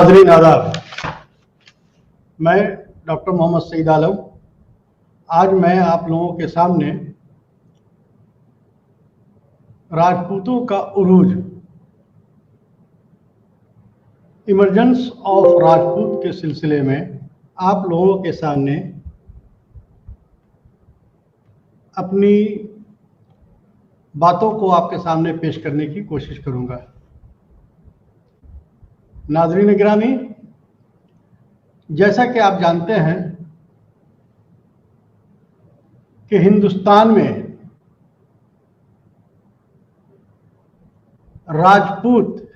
नाज़रीन आदाब, मैं डॉक्टर मोहम्मद सईद आलम आज मैं आप लोगों के सामने राजपूतों का उरूज, इमरजेंस ऑफ राजपूत के सिलसिले में आप लोगों के सामने अपनी बातों को आपके सामने पेश करने की कोशिश करूंगा। नाज़रीन गिरामी, जैसा कि आप जानते हैं कि हिंदुस्तान में राजपूत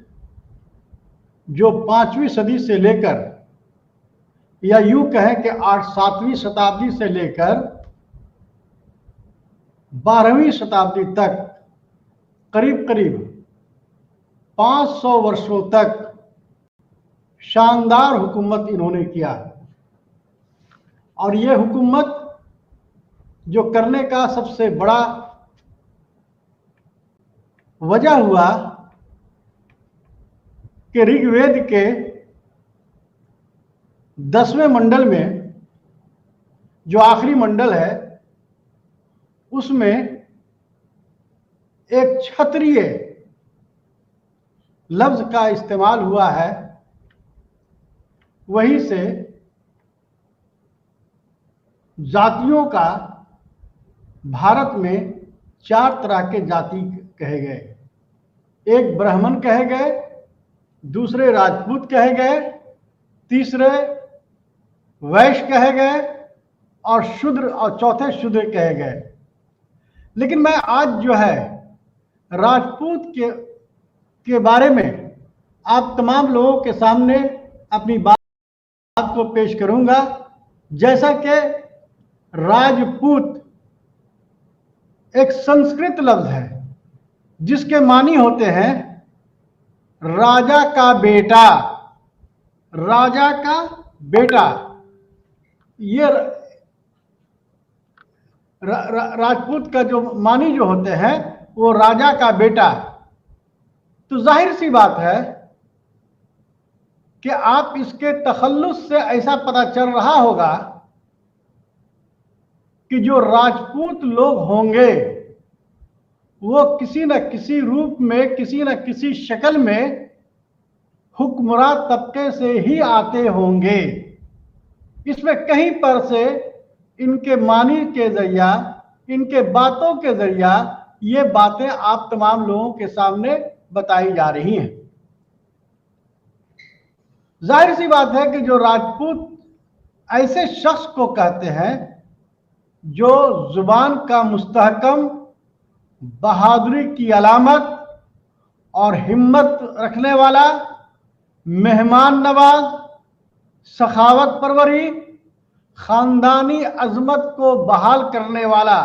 जो 5वीं सदी से लेकर या यूं कहें कि 7वीं शताब्दी से लेकर 12वीं शताब्दी तक करीब करीब 500 वर्षों तक शानदार हुकूमत इन्होंने किया। और ये हुकूमत जो करने का सबसे बड़ा वजह हुआ कि ऋग्वेद के 10वें मंडल में जो आखिरी मंडल है उसमें एक क्षत्रिय लफ्ज का इस्तेमाल हुआ है। वहीं से जातियों का भारत में 4 तरह के जाति कहे गए। एक ब्राह्मण कहे गए, दूसरे राजपूत कहे गए, तीसरे वैश्य कहे गए और शूद्र, और चौथे शूद्र कहे गए। लेकिन मैं आज जो है राजपूत के बारे में आप तमाम लोगों के सामने अपनी बात को पेश करूंगा। जैसा कि राजपूत एक संस्कृत लफ्ज है जिसके मानी होते हैं राजा का बेटा। राजा का बेटा, ये राजपूत का जो मानी जो होते हैं वो राजा का बेटा। तो जाहिर सी बात है कि आप इसके तखल्लुस से ऐसा पता चल रहा होगा कि जो राजपूत लोग होंगे वो किसी न किसी रूप में, किसी न किसी शक्ल में हुक्मरान तबके से ही आते होंगे। इसमें कहीं पर से इनके मानी के जरिया, इनके बातों के जरिया ये बातें आप तमाम लोगों के सामने बताई जा रही हैं। जाहिर सी बात है कि जो राजपूत ऐसे शख्स को कहते हैं जो जुबान का मुस्तहकम, बहादुरी की अलामत और हिम्मत रखने वाला, मेहमान नवाज, सखावत परवरी, खानदानी अजमत को बहाल करने वाला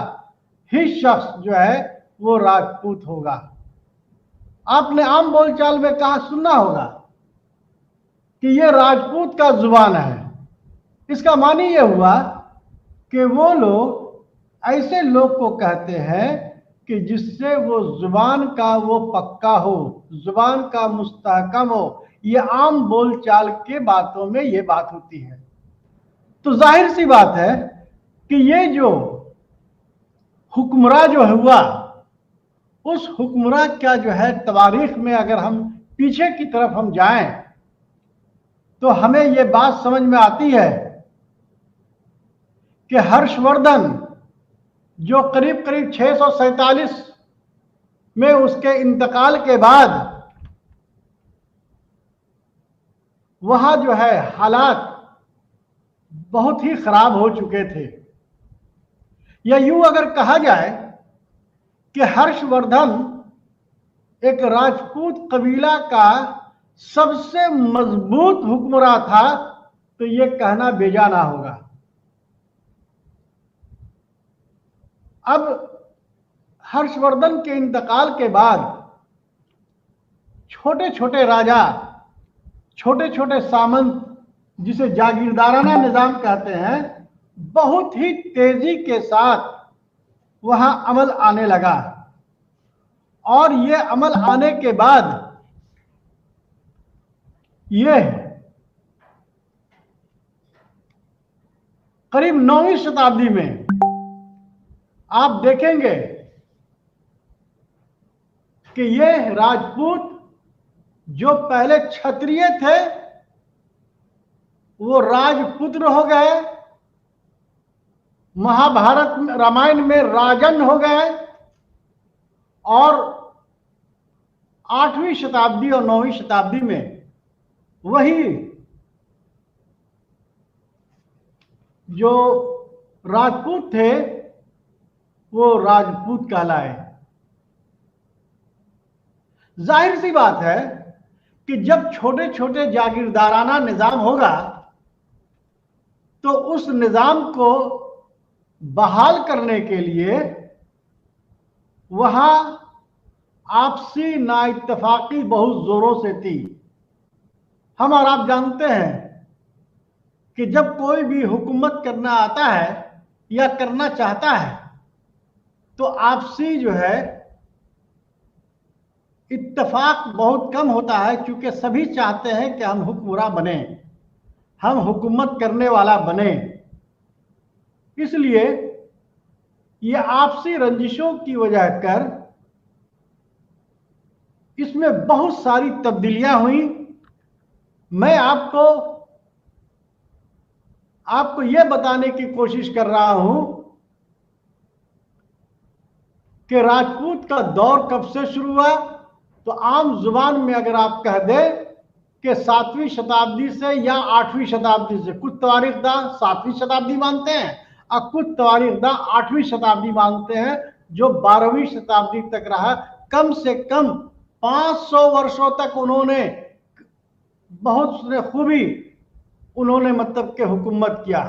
ही शख्स जो है वो राजपूत होगा। आपने आम बोलचाल में कहा सुनना होगा कि ये राजपूत का जुबान है। इसका मानी ये हुआ कि वो लोग ऐसे लोग को कहते हैं कि जिससे वो जुबान का वो पक्का हो, जुबान का मुस्तहकम हो। ये आम बोलचाल के बातों में ये बात होती है। तो जाहिर सी बात है कि ये जो हुक्मरान जो हुआ, उस हुक्मरान का जो है तवारीख में अगर हम पीछे की तरफ हम जाएं तो हमें ये बात समझ में आती है कि हर्षवर्धन जो करीब करीब 647 में उसके इंतकाल के बाद वहां जो है हालात बहुत ही खराब हो चुके थे। या यूं अगर कहा जाए कि हर्षवर्धन एक राजपूत कबीला का सबसे मजबूत हुक्मरान था तो ये कहना बेजा ना होगा। अब हर्षवर्धन के इंतकाल के बाद छोटे छोटे राजा, छोटे छोटे सामंत, जिसे जागीरदाराना निजाम कहते हैं, बहुत ही तेजी के साथ वहां अमल आने लगा। और ये अमल आने के बाद ये करीब 9वीं शताब्दी में आप देखेंगे कि ये राजपूत जो पहले क्षत्रिय थे वो राजपुत्र हो गए, महाभारत रामायण में राजन हो गए, और 8वीं शताब्दी और 9वीं शताब्दी में वही जो राजपूत थे वो राजपूत कहलाए। जाहिर सी बात है कि जब छोटे छोटे जागीरदाराना निजाम होगा तो उस निजाम को बहाल करने के लिए वहां आपसी नाइत्तफाकी बहुत जोरों से थी। हम और आप जानते हैं कि जब कोई भी हुकूमत करना आता है या करना चाहता है तो आपसी जो है इत्तेफाक बहुत कम होता है, क्योंकि सभी चाहते हैं कि हम हुक्मरान बने, हम हुकूमत करने वाला बने। इसलिए ये आपसी रंजिशों की वजह कर इसमें बहुत सारी तब्दीलियां हुई। मैं आपको यह बताने की कोशिश कर रहा हूं कि राजपूत का दौर कब से शुरू हुआ। तो आम जुबान में अगर आप कह दें कि 7वीं शताब्दी से या 8वीं शताब्दी से, कुछ तवारीखदान 7वीं शताब्दी मानते हैं और कुछ तवारीखदान 8वीं शताब्दी मानते हैं, जो 12वीं शताब्दी तक रहा। कम से कम 500 वर्षों तक उन्होंने बहुत खूबी उन्होंने मतलब के हुकूमत किया।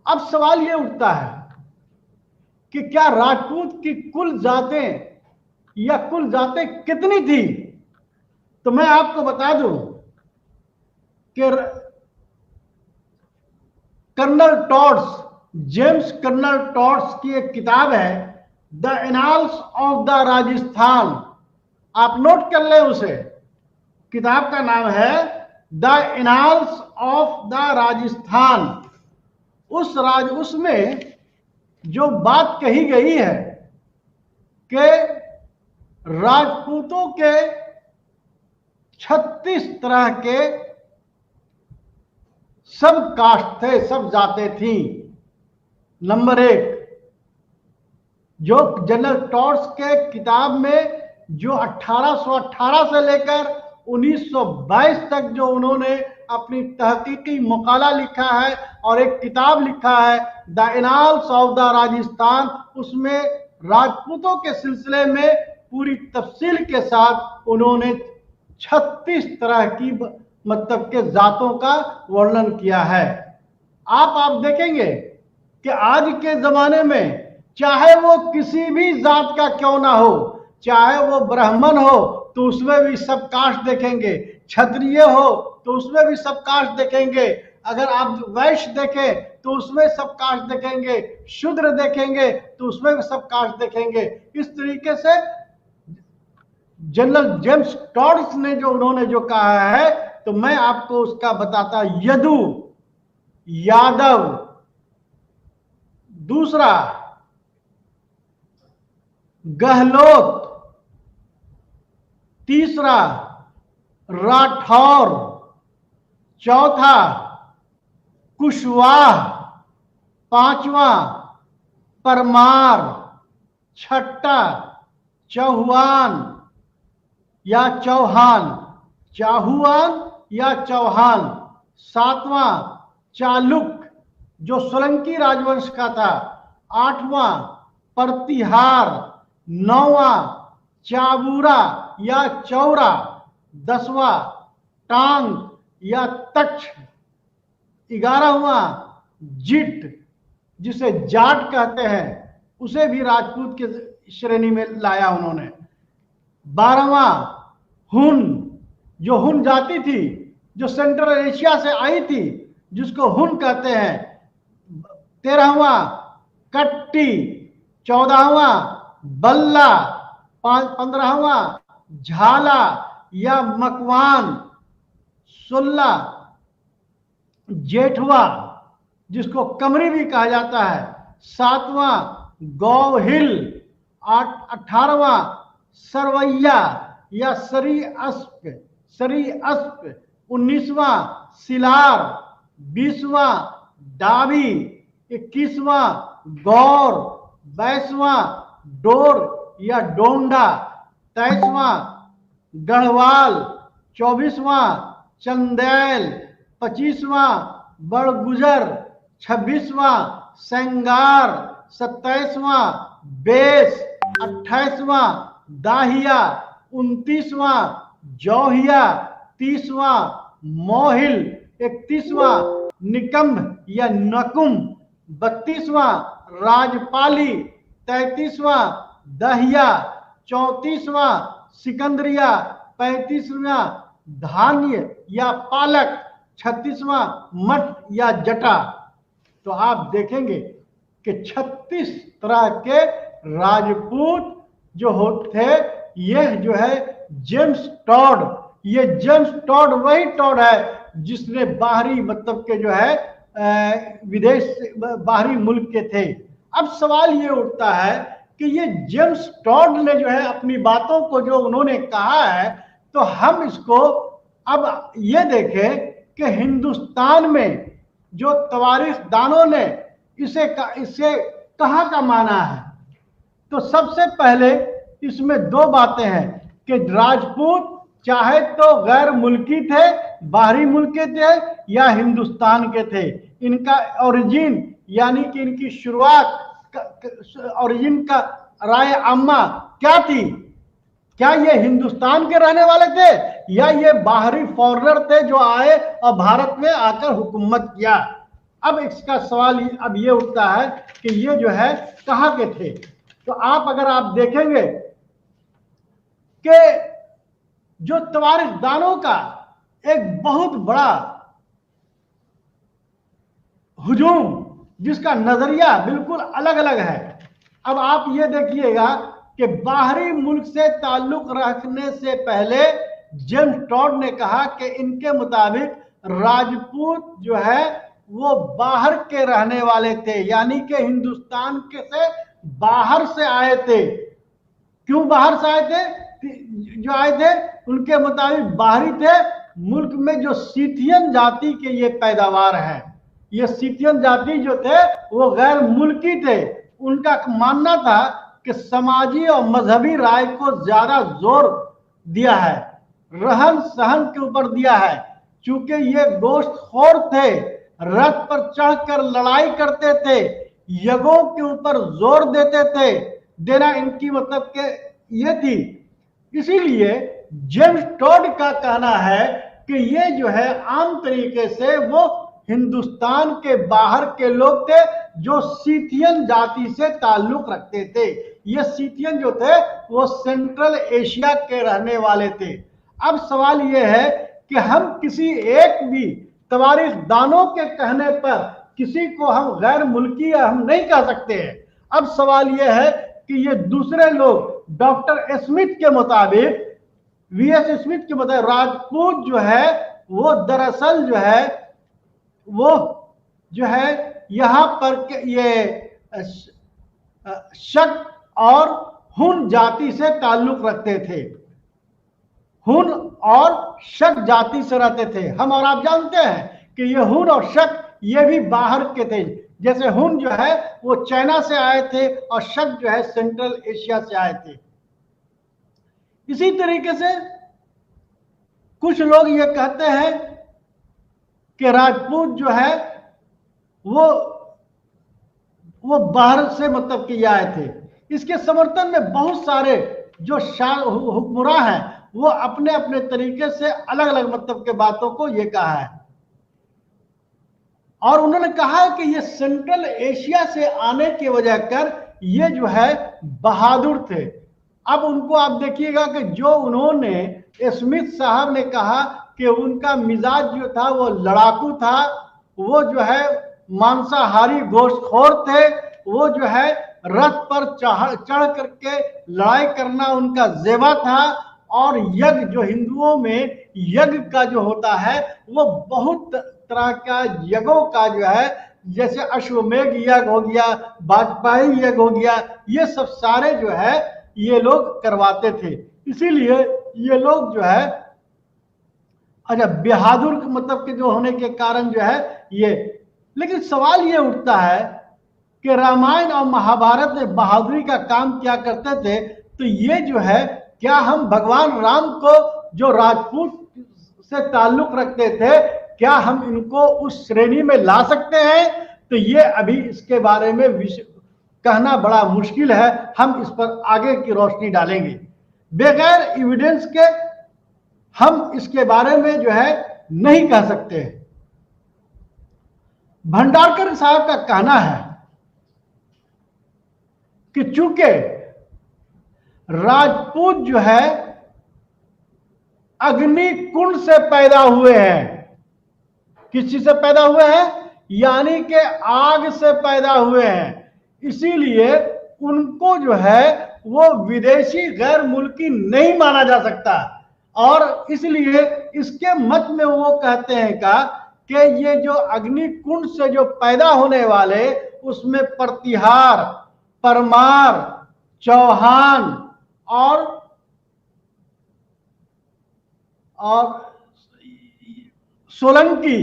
अब सवाल यह उठता है कि क्या राजपूत की कुल जातें या कुल जातें कितनी थी। तो मैं आपको बता दूं कि colonel Tod's, James colonel Tod's की एक किताब है the annals of the Rajasthan, आप नोट कर ले उसे। किताब का नाम है the annals of the Rajasthan. उसमें जो बात कही गई है कि राजपूतों के 36 तरह के सब कास्ट थे, सब जातें थी। नंबर 1, जो जनरल टॉड्स के किताब में जो 1818 से लेकर 1922 तक जो उन्होंने अपनी तहकीकी मकाला लिखा है और एक किताब लिखा है the annals of the Rajasthan, उसमें राजपूतों के सिलसिले में पूरी तफसील के साथ उन्होंने 36 तरह की मतलब के जातों का वर्णन किया है। आप देखेंगे कि आज के जमाने में चाहे वो किसी भी जात का क्यों ना हो, चाहे वो ब्राह्मण हो तो उसमें भी सब कास्ट देखेंगे, क्षत्रिय हो तो उसमें भी सब कास्ट देखेंगे, अगर आप वैश्य देखें तो उसमें सब कास्ट देखेंगे, शूद्र देखेंगे तो उसमें भी सब कास्ट देखेंगे। इस तरीके से जनरल जेम्स टॉड्स ने जो उन्होंने जो कहा है, तो मैं आपको उसका बताता। यदु, यादव, दूसरा गहलोत, तीसरा राठौर, चौथा कुशवाहा, पांचवा परमार, छठा चौहान या चौहान, चाहुआन या चौहान, सातवां चालुक जो सोलंकी राजवंश का था, आठवां प्रतिहार, नौवां चाबूरा या चौरा, 10वां टांग या तक्ष, 11वां जिट जिसे जाट कहते हैं, उसे भी राजपूत के श्रेणी में लाया उन्होंने। 12वां हुन, जो हुन जाति थी जो सेंट्रल एशिया से आई थी, जिसको हुन कहते हैं। 13वां कट्टी, 14वां बल्ला, 15वां झाला या मकवान, 16 जेठवा जिसको कमरी भी कहा जाता है, 7वां गौ हिल, 18वां सरवैया या सरी अस्प, 19वां सिलार, 20वां डाबी, 21वां गौर, 22वां डोर या डोंडा, 23वां गढ़वाल, 24वां चंदेल, 25वां बड़गुजर, 26वां सेंगार, 27वां बेस, 28वां दाहिया, 29वां जौहिया, 30वां मोहिल, 31वां निकम्भ या नकुम, 32वां राजपाली, 33वां दहिया, 34वां सिकंदरिया, 35वां धान्य या पालक, 36वां मठ या जटा। तो आप देखेंगे कि 36 तरह के राजपूत जो होते, यह जो है जेम्स टॉड, ये जेम्स टॉड वही टॉड है जिसने बाहरी मतलब के जो है विदेश बाहरी मुल्क के थे। अब सवाल ये उठता है कि ये जेम्स टॉड ने जो है अपनी बातों को जो उन्होंने कहा है, तो हम इसको अब ये देखें कि हिंदुस्तान में जो तवारीख दानों ने इसे कहाँ का माना है। तो सबसे पहले इसमें दो बातें हैं कि राजपूत चाहे तो गैर मुल्की थे, बाहरी मुल्क के थे या हिंदुस्तान के थे, इनका ओरिजिन यानी कि इनकी शुरुआत, ओरिजिन का राय आम्मा क्या थी? क्या ये हिंदुस्तान के रहने वाले थे या ये बाहरी फॉरेनर थे जो आए और भारत में आकर हुकूमत किया? अब इसका सवाल अब ये उठता है कि ये जो है कहाँ के थे। तो अगर आप देखेंगे कि जो तवारीख दानों का एक बहुत बड़ा हुजूम, जिसका नजरिया बिल्कुल अलग अलग है। अब आप ये देखिएगा कि बाहरी मुल्क से ताल्लुक रखने से पहले जेम्स टॉड ने कहा कि इनके मुताबिक राजपूत जो है वो बाहर के रहने वाले थे, यानी कि हिंदुस्तान के से बाहर से आए थे। क्यों बाहर से आए थे? जो आए थे उनके मुताबिक बाहरी थे, मुल्क में जो सीथियन जाति के ये पैदावार है। ये सीथियन जाति जो थे वो गैर मुल्की थे। उनका मानना था कि समाजी और मजहबी राय को ज्यादा जोर दिया है, रहन सहन के ऊपर दिया है। चूंकि ये गोश्तखोर थे, रथ पर चढ़कर लड़ाई करते थे, यज्ञों के ऊपर जोर देते थे, देना इनकी मतलब के ये थी। इसीलिए जेम्स टॉड का कहना है कि ये जो है आम तरीके से वो हिंदुस्तान के बाहर के लोग थे जो सीथियन जाति से ताल्लुक रखते थे। ये सीथियन जो थे वो सेंट्रल एशिया के रहने वाले थे। अब सवाल ये है कि हम किसी एक भी तवारीख दानों के कहने पर किसी को हम गैर मुल्की हम नहीं कह सकते हैं। अब सवाल ये है कि ये दूसरे लोग डॉक्टर स्मिथ के मुताबिक, वीएस स्मिथ के मुताबिक राजपूत जो है वो दरअसल जो है यहाँ पर ये शक और हुन जाति से ताल्लुक रखते थे। हुन और शक जाति से रहते थे। हम और आप जानते हैं कि ये हुन और शक ये भी बाहर के थे। जैसे हुन जो है वो चाइना से आए थे और शक जो है सेंट्रल एशिया से आए थे। इसी तरीके से कुछ लोग ये कहते हैं कि राजपूत जो है वो बाहर से मतलब कि आए थे। इसके समर्थन में बहुत सारे जो हुक्मरां हैं वो अपने अपने तरीके से अलग अलग मतलब के बातों को ये कहा है। और उन्होंने कहा है कि ये सेंट्रल एशिया से आने की वजह कर ये जो है बहादुर थे। अब उनको आप देखिएगा कि जो उन्होंने स्मिथ साहब ने कहा कि उनका मिजाज जो था वो लड़ाकू था, वो जो है मांसाहारी गोश्तखोर थे, वो जो है रथ पर चढ़ करके लड़ाई करना उनका जेबा था। और यज्ञ जो हिंदुओं में यज्ञ का जो होता है वो बहुत तरह का यज्ञों का जो है, जैसे अश्वमेघ यज्ञ हो गया, वाजपेयी यज्ञ हो गया, ये सब सारे जो है ये लोग करवाते थे। इसीलिए ये लोग जो है, अच्छा बहादुर मतलब के जो होने के कारण जो है ये, लेकिन सवाल ये उठता है कि रामायण और महाभारत में बहादुरी का काम क्या करते थे, तो ये जो है क्या हम भगवान राम को जो राजपूत से ताल्लुक रखते थे, क्या हम इनको उस श्रेणी में ला सकते हैं? तो ये अभी इसके बारे में कहना बड़ा मुश्किल है। हम इस पर आगे की रोशनी डालेंगे। बगैर एविडेंस के हम इसके बारे में जो है नहीं कह सकते। भंडारकर साहब का कहना है कि चूंकि राजपूत जो है अग्नि कुंड से पैदा हुए हैं, किस चीज से पैदा हुए हैं, यानी कि आग से पैदा हुए हैं, इसीलिए उनको जो है वो विदेशी गैर मुल्की नहीं माना जा सकता। और इसलिए इसके मत में वो कहते हैं कि ये जो अग्नि कुंड से जो पैदा होने वाले, उसमें प्रतिहार, परमार, चौहान और सोलंकी,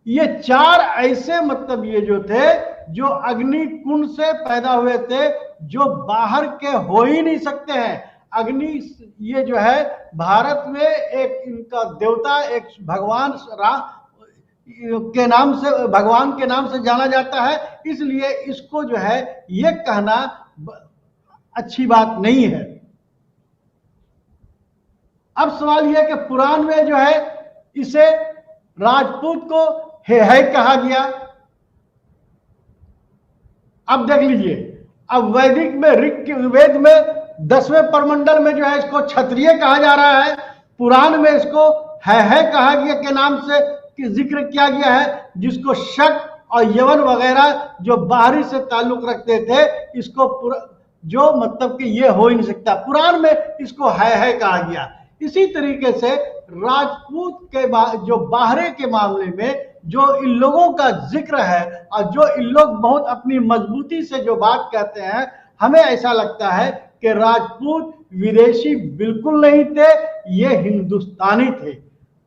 ये चार ऐसे मतलब ये जो थे जो अग्नि कुंड से पैदा हुए थे, जो बाहर के हो ही नहीं सकते हैं। अग्नि ये जो है भारत में एक इनका देवता, एक भगवान राम के नाम से, भगवान के नाम से जाना जाता है, इसलिए इसको जो है ये कहना अच्छी बात नहीं है। अब सवाल यह है कि पुराण में जो है इसे राजपूत को है कहा गया। अब देख लीजिए, अब वैदिक में ऋग्वेद में 10वें परमंडल में जो है इसको क्षत्रिय कहा जा रहा है। पुराण में इसको है कहा गया के नाम से जिक्र किया गया है, जिसको शक और यवन वगैरह जो बाहरी से ताल्लुक रखते थे, इसको जो मतलब कि ये हो ही नहीं सकता, पुराण में इसको है कहा गया। इसी तरीके से राजपूत के जो बाहरे के मामले में जो इन लोगों का जिक्र है और जो इन लोग बहुत अपनी मजबूती से जो बात कहते हैं, हमें ऐसा लगता है कि राजपूत विदेशी बिल्कुल नहीं थे, ये हिंदुस्तानी थे।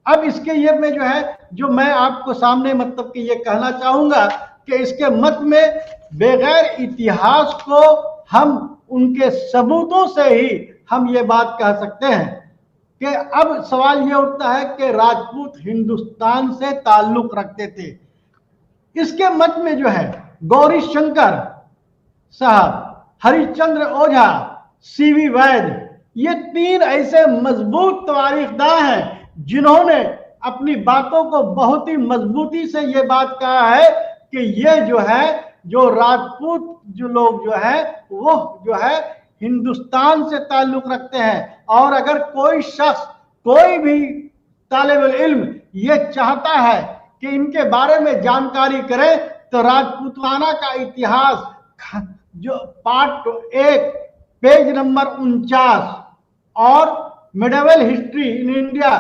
अब इसके ये में जो है, जो मैं आपको सामने मतलब कि ये कहना चाहूंगा कि इसके मत में बगैर इतिहास को हम उनके सबूतों से ही हम ये बात कह सकते हैं कि अब सवाल ये उठता है कि राजपूत हिंदुस्तान से ताल्लुक रखते थे। इसके मत में जो है गौरी शंकर साहब, हरिश्चंद्र ओझा, सीवी वैद, ये तीन ऐसे मजबूत तवारीखदार हैं जिन्होंने अपनी बातों को बहुत ही मजबूती से ये बात कहा है कि ये जो है, जो राजपूत जो लोग जो है वो जो है हिंदुस्तान से ताल्लुक रखते हैं। और अगर कोई शख्स, कोई भी तालिब इल्म ये चाहता है कि इनके बारे में जानकारी करे, तो राजपूताना का इतिहास जो पार्ट 1 पेज नंबर 49 और medieval history in India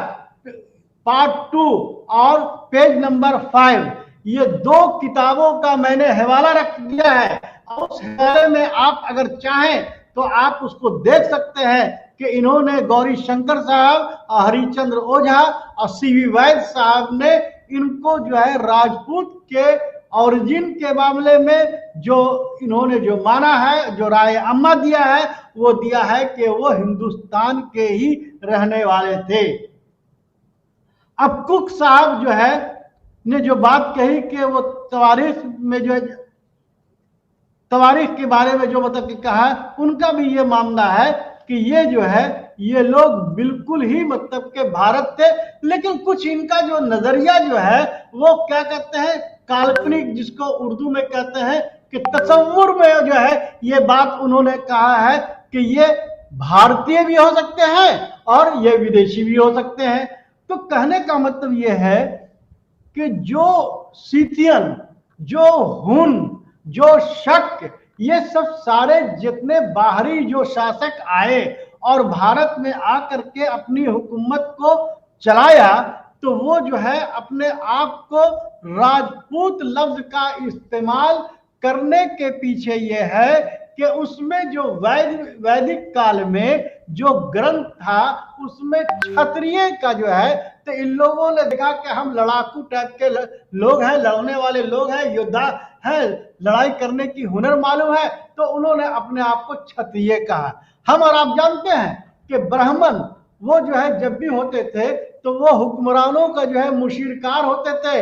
part 2 और पेज नंबर 5, ये 2 किताबों का मैंने हवाला रख दिया है। और उस हवाले में आप अगर चाहें तो आप उसको देख सकते हैं कि इन्होंने गौरी शंकर साहब और हरिश्चंद्र ओझा और सीवी वैद साहब ने इनको जो है राजपूत के ओरिजिन के मामले में जो इन्होंने जो माना है, जो राय अम्मा दिया है, वो दिया है कि वो हिंदुस्तान के ही रहने वाले थे। अब कुक साहब जो है ने जो बात कही कि वो तवारीख में जो तवारीख के बारे में जो मतलब कि कहा, उनका भी ये मानना है कि ये जो है ये लोग बिल्कुल ही मतलब के भारत थे, लेकिन कुछ इनका जो नजरिया जो है वो क्या कहते हैं, काल्पनिक, जिसको उर्दू में कहते हैं कि तसव्वुर में जो है ये बात उन्होंने कहा है कि ये भारतीय भी हो सकते हैं और ये विदेशी भी हो सकते हैं। तो कहने का मतलब ये है कि जो सीथियन, जो हुन, जो शक, ये सब सारे जितने बाहरी जो शासक आए और भारत में आकर के अपनी हुकूमत को चलाया, तो वो जो है अपने आप को राजपूत लफ्ज का इस्तेमाल करने के पीछे ये है कि उसमें जो वैदिक काल में जो ग्रंथ था उसमें क्षत्रिय का जो है, तो इन लोगों ने देखा कि हम लड़ाकू टाइप के लोग हैं, लड़ने वाले लोग हैं, योद्धा हैं, लड़ाई करने की हुनर मालूम है, तो उन्होंने अपने आप को क्षत्रिय कहा। हम और आप जानते हैं कि ब्राह्मण वो जो है जब भी होते थे तो वो हुक्मरानों का जो है मुशीरकार होते थे,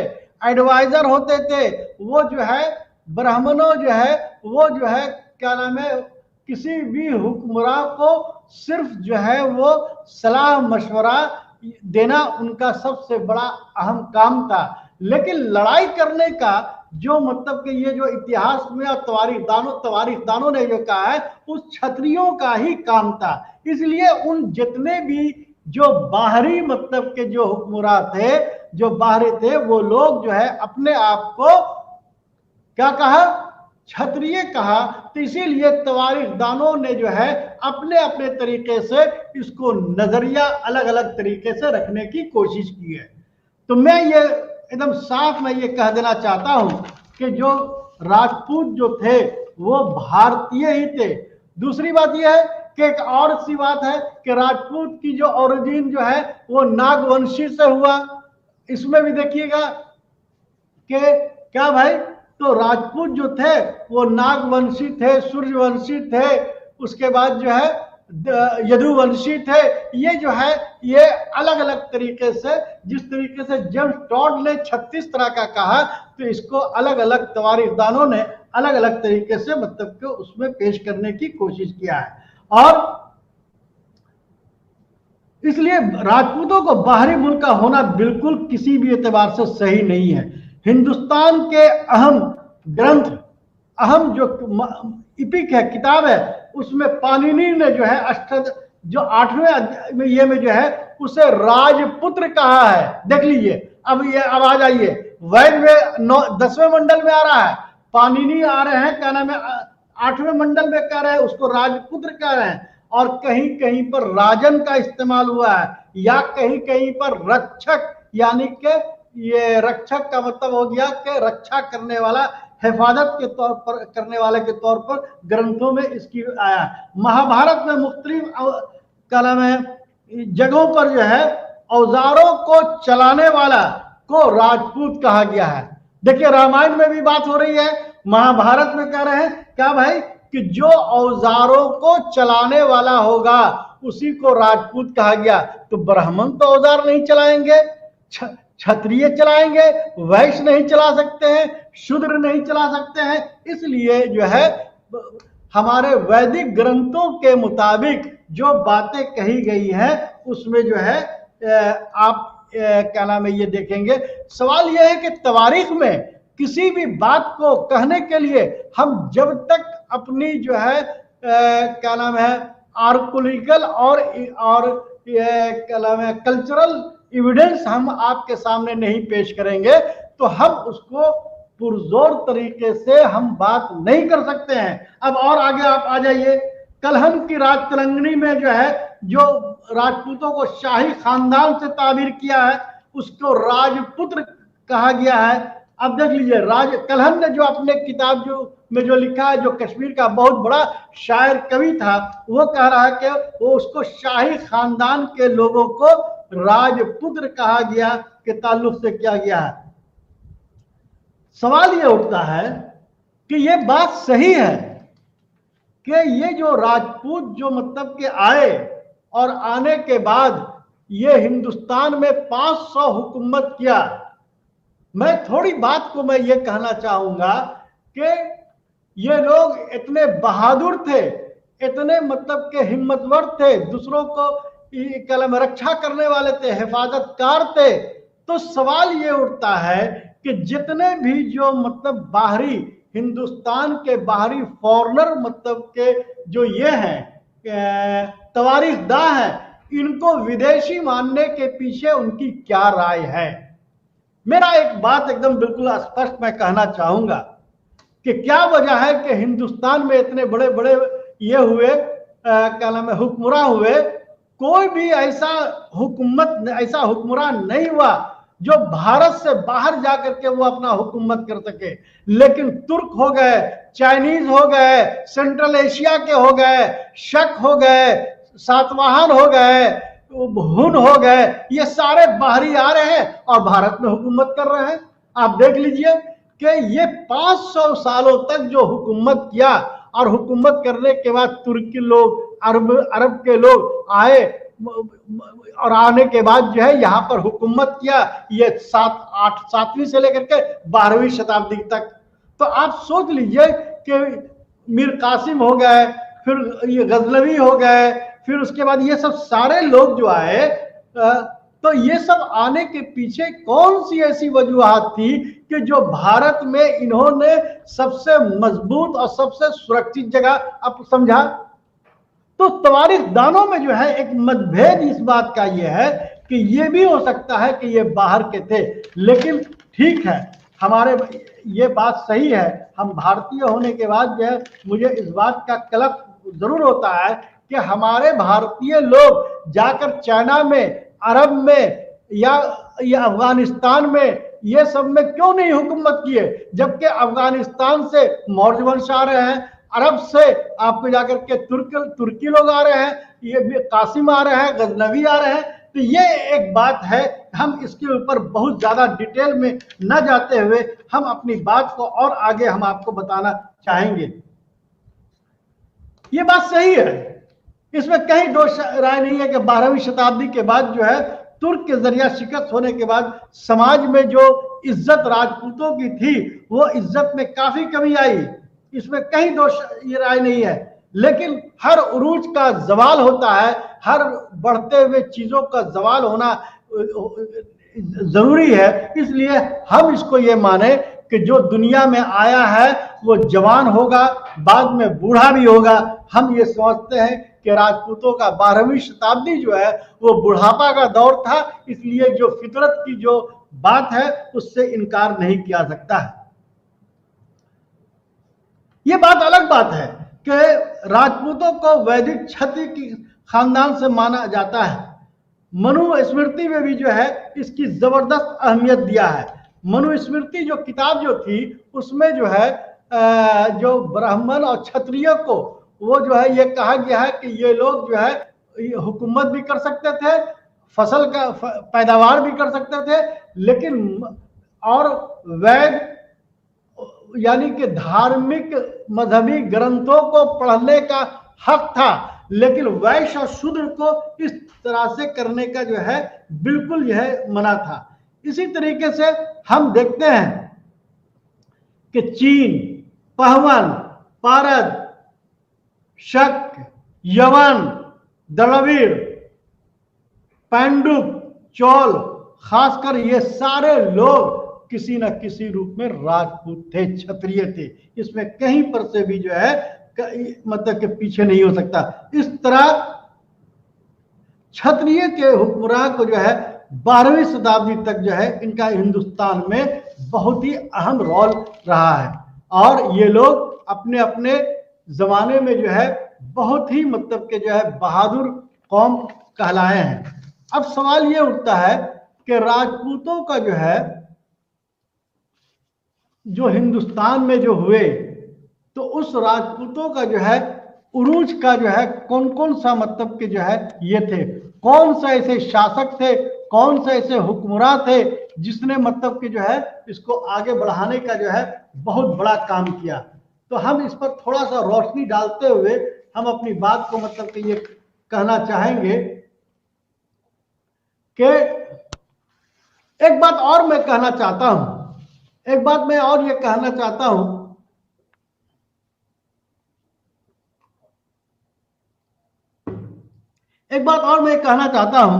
एडवाइजर होते थे। वो जो है ब्राह्मणों जो है वो जो है क्या नाम है, किसी भी हुक्मरान को सिर्फ जो है वो सलाह मशवरा देना उनका सबसे बड़ा अहम काम था। लेकिन लड़ाई करने का जो मतलब कि ये जो इतिहास में तवारीखदानों ने जो कहा है उस क्षत्रियों का ही काम था। इसलिए उन जितने भी जो बाहरी मतलब के जो हुक्मरान थे, जो बाहरी थे, वो लोग जो है अपने आप को क्या कहा, क्षत्रिय कहा। तो इसीलिए तवारीखदानों ने जो है अपने अपने तरीके से इसको नजरिया अलग अलग तरीके से रखने की कोशिश की है। तो मैं ये एकदम साफ मैं ये कह देना चाहता हूं कि जो राजपूत जो थे वो भारतीय ही थे। दूसरी बात यह है कि एक और सी बात है कि राजपूत की जो ओरिजिन जो है वो नागवंशी से हुआ। इसमें भी देखिएगा कि क्या भाई, तो राजपूत जो थे वो नागवंशी थे, सूर्यवंशी थे, उसके बाद जो है यदुवंशी थे। ये जो है ये अलग अलग तरीके से, जिस तरीके से जेम्स टॉड ने 36 तरह का कहा, तो इसको अलग अलग तवारीखदानों ने अलग अलग तरीके से मतलब कि उसमें पेश करने की कोशिश किया है। और इसलिए राजपूतों को बाहरी मुल्क का होना बिल्कुल किसी भी एतबार से सही नहीं है। हिंदुस्तान के अहम ग्रंथ, अहम जो इपिक है, किताब है, उसमें पाणिनि ने जो है जो 8वें में ये में जो है उसे राजपुत्र कहा है। देख लीजिए, अब आ जाइए, वैद में 10वें मंडल में आ रहा है, पाणिनि आ रहे हैं क्या नाम है 8वें मंडल में कह रहे हैं, उसको राजपुत्र कह रहे हैं। और कहीं कहीं पर राजन का इस्तेमाल हुआ है, या कहीं कहीं पर रक्षक, यानी कि ये रक्षक का मतलब हो गया कि रक्षा करने वाला, हिफाजत के तौर पर करने वाले के तौर पर ग्रंथों में इसकी आया। महाभारत में मुख्तलिफ क्या नाम है जगहों पर जो है औजारों को चलाने वाला को राजपूत कहा गया है। देखिए रामायण में भी बात हो रही है, महाभारत में कह रहे हैं क्या भाई कि जो औजारों को चलाने वाला होगा उसी को राजपूत कहा गया। तो ब्राह्मण तो औजार नहीं चलाएंगे, क्षत्रिय चलाएंगे, वैश्य नहीं चला सकते हैं, शूद्र नहीं चला सकते हैं। इसलिए जो है हमारे वैदिक ग्रंथों के मुताबिक जो बातें कही गई हैं उसमें जो है आप क्या नाम है ये देखेंगे। सवाल यह है कि तवारीख में किसी भी बात को कहने के लिए हम जब तक अपनी जो है क्या नाम है आर्कोलॉजिकल और क्या नाम है कल्चरल एविडेंस हम आपके सामने नहीं पेश करेंगे तो हम उसको पुरजोर तरीके से हम बात नहीं कर सकते हैं। अब और आगे आप आ जाइए, कलहन की राज तेलंगनी में जो है जो राजपूतों को शाही खानदान से ताबीर किया है उसको राजपुत्र कहा गया है। अब देख लीजिए, कलहन ने जो अपने किताब में जो लिखा है, जो कश्मीर का बहुत बड़ा शायर कवि था, वो कह रहा है कि वो उसको शाही खानदान के लोगों को राजपुत्र कहा गया के ताल्लुक से किया गया है। सवाल ये उठता है कि ये बात सही है कि ये जो राजपूत जो मतलब के आए और आने के बाद ये हिंदुस्तान में 500 हुकूमत किया। मैं थोड़ी बात को मैं ये कहना चाहूंगा कि ये लोग इतने बहादुर थे, इतने मतलब के हिम्मतवर थे, दूसरों को कलम रक्षा करने वाले थे, हिफाजतकार थे। तो सवाल ये उठता है कि जितने भी जो मतलब बाहरी हिंदुस्तान के बाहरी फॉरेनर मतलब के जो ये हैं तवारीखदां हैं, इनको विदेशी मानने के पीछे उनकी क्या राय है। मेरा एक बात एकदम बिल्कुल स्पष्ट मैं कहना चाहूंगा कि क्या वजह है कि हिंदुस्तान में इतने बड़े बड़े ये हुए क्या नाम है हुक्मरान हुए, कोई भी ऐसा हुकूमत ऐसा हुक्मरान नहीं हुआ जो भारत से बाहर जाकर के वो अपना हुकूमत कर सके। लेकिन तुर्क हो गए, चाइनीज हो गए, सेंट्रल एशिया के हो गए, शक हो गए, सातवाहन हो गए, हुन हो गए, ये सारे बाहरी आ रहे हैं और भारत में हुकूमत कर रहे हैं। आप देख लीजिए कि ये 500 सालों तक जो हुकूमत किया, और हुकूमत करने के बाद तुर्की लोग, अरब के लोग आए, और आने के बाद जो है यहाँ पर हुकूमत किया, ये 7वीं से लेकर के 12वीं शताब्दी तक। तो आप सोच लीजिए कि मीर कासिम हो गए, फिर ये गजनवी हो गए, फिर उसके बाद ये सब सारे लोग जो आए, तो ये सब आने के पीछे कौन सी ऐसी वजूहात थी कि जो भारत में इन्होंने सबसे मजबूत और सबसे सुरक्षित जगह अब समझा। तो तवारीखदानों में जो है एक मतभेद इस बात का ये है कि ये भी हो सकता है कि ये बाहर के थे, लेकिन ठीक है, हमारे ये बात सही है, हम भारतीय होने के बाद जो है मुझे इस बात का कलक जरूर होता है कि हमारे भारतीय लोग जाकर चाइना में, अरब में या अफगानिस्तान में, ये सब में क्यों नहीं हुकूमत किए, जबकि अफगानिस्तान से मौर्य वंश आ रहे हैं, अरब से आपको जाकर के तुर्की लोग आ रहे हैं, ये कासिम आ रहे हैं, गजनवी आ रहे हैं। तो ये एक बात है, हम इसके ऊपर बहुत ज्यादा डिटेल में न जाते हुए हम अपनी बात को और आगे हम आपको बताना चाहेंगे। ये बात सही है, इसमें कहीं दो राय नहीं है कि 12वीं शताब्दी के बाद जो है तुर्क के जरिया शिकस्त होने के बाद समाज में जो इज्जत राजपूतों की थी वो इज्जत में काफी कमी आई, इसमें कहीं दो ये राय नहीं है। लेकिन हर उरूज का जवाल होता है, हर बढ़ते हुए चीजों का जवाल होना जरूरी है। इसलिए हम इसको ये माने कि जो दुनिया में आया है वो जवान होगा, बाद में बूढ़ा भी होगा। हम ये समझते हैं कि राजपूतों का 12वीं शताब्दी जो है वो बुढ़ापा का दौर था, इसलिए जो फितरत की जो बात है उससे इनकार नहीं किया सकता है। ये बात अलग बात है कि राजपूतों को वैदिक क्षत्रिय की खानदान से माना जाता है। मनुस्मृति में भी जो है इसकी जबरदस्त अहमियत दिया है। मनुस्मृति जो किताब जो थी उसमें जो है जो ब्राह्मण और क्षत्रिय को वो जो है ये कहा गया है कि ये लोग जो है हुकूमत भी कर सकते थे, फसल का पैदावार भी कर सकते थे, लेकिन और वैद यानी कि धार्मिक मजहबी ग्रंथों को पढ़ने का हक था, लेकिन वैश्य और शूद्र को इस तरह से करने का जो है बिल्कुल यह मना था। इसी तरीके से हम देखते हैं कि चीन, पहवन, पारद, शक, यवन, दलवीर, पांडुप, चोल, खासकर ये सारे लोग किसी न किसी रूप में राजपूत थे, क्षत्रिय थे। इसमें कहीं पर से भी जो है मतलब के पीछे नहीं हो सकता। इस तरह क्षत्रिय के हुक्मरान को जो है 12वीं शताब्दी तक जो है इनका हिंदुस्तान में बहुत ही अहम रोल रहा है, और ये लोग अपने अपने जमाने में जो है बहुत ही मतलब के जो है बहादुर कौम कहलाए हैं। अब सवाल ये उठता है कि राजपूतों का जो है जो हिंदुस्तान में जो हुए, तो उस राजपूतों का जो है उरूज का जो है कौन कौन सा मतलब के जो है ये थे, कौन सा ऐसे शासक थे, कौन सा ऐसे हुक्मरान थे जिसने मतलब के जो है इसको आगे बढ़ाने का जो है बहुत बड़ा काम किया। तो हम इस पर थोड़ा सा रोशनी डालते हुए हम अपनी बात को मतलब कि ये कहना चाहेंगे कि एक बात और मैं कहना चाहता हूं, एक बात मैं और ये कहना चाहता हूं एक बात और मैं कहना चाहता हूं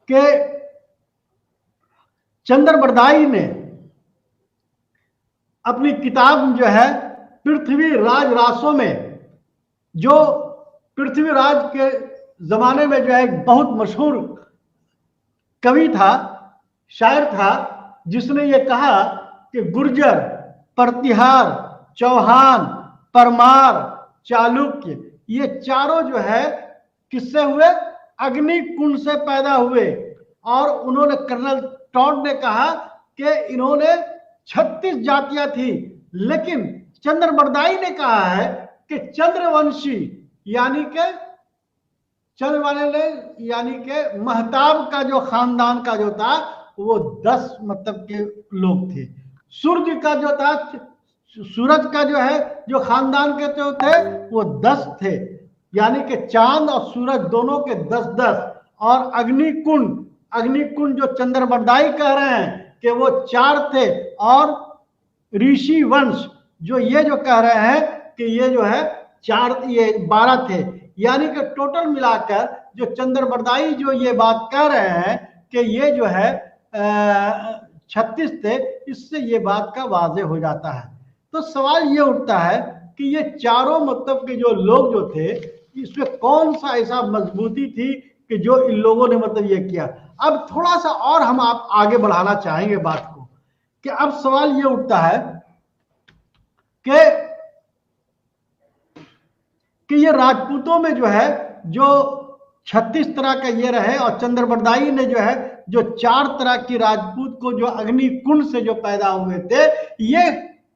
कि चंद्रबरदाई ने अपनी किताब जो है पृथ्वी राज रासों में, जो पृथ्वीराज के जमाने में जो है एक बहुत मशहूर कवि था, शायर था, जिसने ये कहा कि गुर्जर, प्रतिहार, चौहान, परमार, चालुक्य, ये चारों जो है किससे हुए? अग्नि कुंड से पैदा हुए। और उन्होंने कर्नल टॉड ने कहा कि इन्होंने 36 जातियां थी, लेकिन चंद्रबरदाई ने कहा है कि चंद्रवंशी यानी कि महताब का जो खानदान का जो था वो 10 मतलब के लोग थे। सूर्य का जो था, सूरज का जो है जो खानदान के जो थे वो 10 थे, यानी कि चांद और सूरज दोनों के 10-10। और अग्निकुंड जो चंद्रबरदाई कह रहे हैं कि वो 4 थे, और ऋषि वंश जो ये जो कह रहे हैं कि ये जो है 12 थे। यानी कि टोटल मिलाकर जो चंद्रबरदाई जो ये बात कह रहे हैं कि ये जो है 36 थे, इससे ये बात का वाजे हो जाता है। तो सवाल ये उठता है कि ये चारों मतलब के जो लोग जो थे, इसमें कौन सा ऐसा मजबूती थी कि जो इन लोगों ने मतलब ये किया। अब थोड़ा सा और हम आप आगे बढ़ाना चाहेंगे बात को, कि अब सवाल ये उठता है कि ये राजपूतों में जो है जो 36 तरह का ये रहे, और चंद्रबरदाई ने जो है जो 4 तरह की राजपूत को जो अग्निकुंड से जो पैदा हुए थे, ये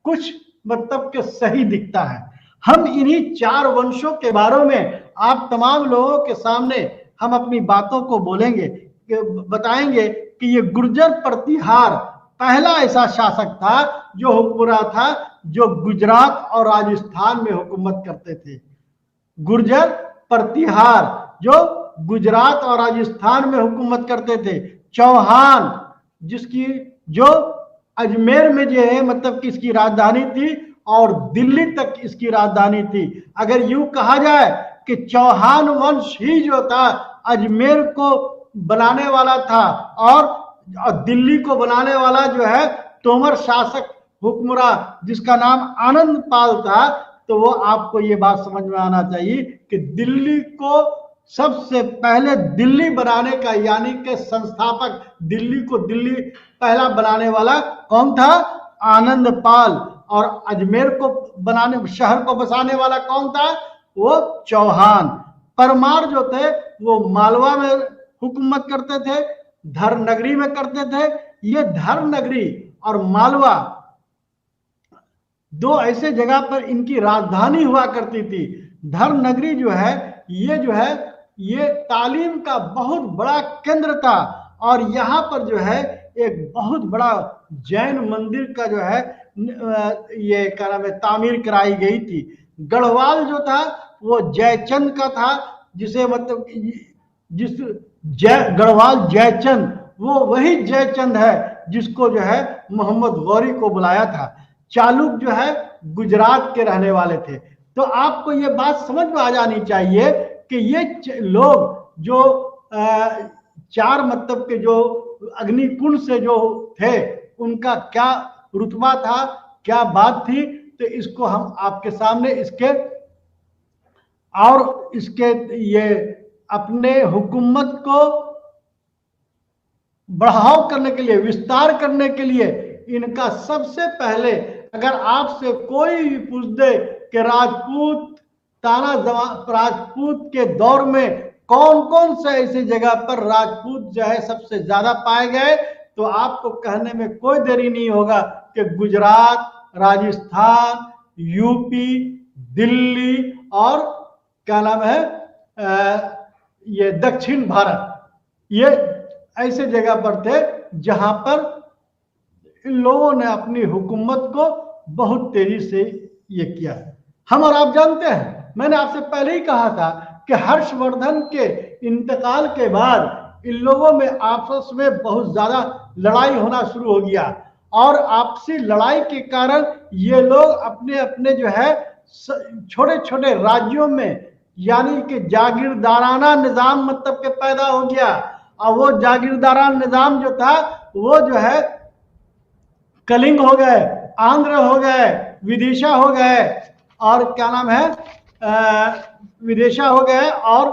कुछ मतलब के सही दिखता है। हम इन्हीं 4 वंशों के बारे में आप तमाम लोगों के सामने हम अपनी बातों को बोलेंगे, बताएंगे कि ये गुर्जर प्रतिहार पहला ऐसा शासक था जो हुक्मरान था, जो गुजरात और राजस्थान में हुकूमत करते थे। गुर्जर प्रतिहार जो गुजरात और राजस्थान में हुकूमत करते थे। चौहान जिसकी जो अजमेर में जो है मतलब कि इसकी राजधानी थी, और दिल्ली तक इसकी राजधानी थी। अगर यूं कहा जाए कि चौहान वंश ही जो था अजमेर को बनाने वाला था, और दिल्ली को बनाने वाला जो है तोमर शासक हुक्मरान जिसका नाम आनंद पाल था, तो वो आपको ये बात समझ में आना चाहिए कि दिल्ली को सबसे पहले दिल्ली बनाने का, यानी कि संस्थापक दिल्ली को दिल्ली पहला बनाने वाला कौन था? आनंद पाल। और अजमेर को बनाने, शहर को बसाने वाला कौन था? वो चौहान। परमार जो थे वो मालवा में हुकूमत करते थे, धरनगरी में करते थे। ये धरनगरी और मालवा दो ऐसे जगह पर इनकी राजधानी हुआ करती थी। धरनगरी जो है ये तालीम का बहुत बड़ा केंद्र था, और यहाँ पर जो है एक बहुत बड़ा जैन मंदिर का जो है ये क्या नाम है तामीर कराई गई थी। गढ़वाल जो था वो जयचंद का था, जिसे मतलब गढ़वाल जयचंद, वो वही जयचंद है जिसको जो है मोहम्मद गौरी को बुलाया था। चालुक जो है गुजरात के रहने वाले थे। तो आपको ये बात समझ में आ जानी चाहिए कि ये लोग जो 4 मतलब के जो अग्निकुंड से जो थे, उनका क्या रुतबा था, क्या बात थी। तो इसको हम आपके सामने इसके ये अपने हुकूमत को बढ़ाव करने के लिए, विस्तार करने के लिए, इनका सबसे पहले अगर आपसे कोई भी पूछ दे कि राजपूत के दौर में कौन कौन से ऐसी जगह पर राजपूत जो है सबसे ज्यादा पाए गए, तो आपको कहने में कोई देरी नहीं होगा कि गुजरात, राजस्थान, यूपी, दिल्ली और क्या नाम है ये दक्षिण भारत, ये ऐसे जगह पर थे जहां पर इन लोगों ने अपनी हुकूमत को बहुत तेजी से ये किया। हम और आप जानते हैं, मैंने आपसे पहले ही कहा था कि हर्षवर्धन के इंतकाल के बाद इन लोगों में आपस में बहुत ज्यादा लड़ाई होना शुरू हो गया, और आपसी लड़ाई के कारण ये लोग अपने अपने जो है छोटे छोटे राज्यों में, यानी कि जागीरदाराना निजाम मतलब के पैदा हो गया। और वो जागीरदाराना निजाम जो था वो जो है कलिंग हो गए, आंध्र हो गए, विदिशा हो गए, और क्या नाम है विदिशा हो गए, और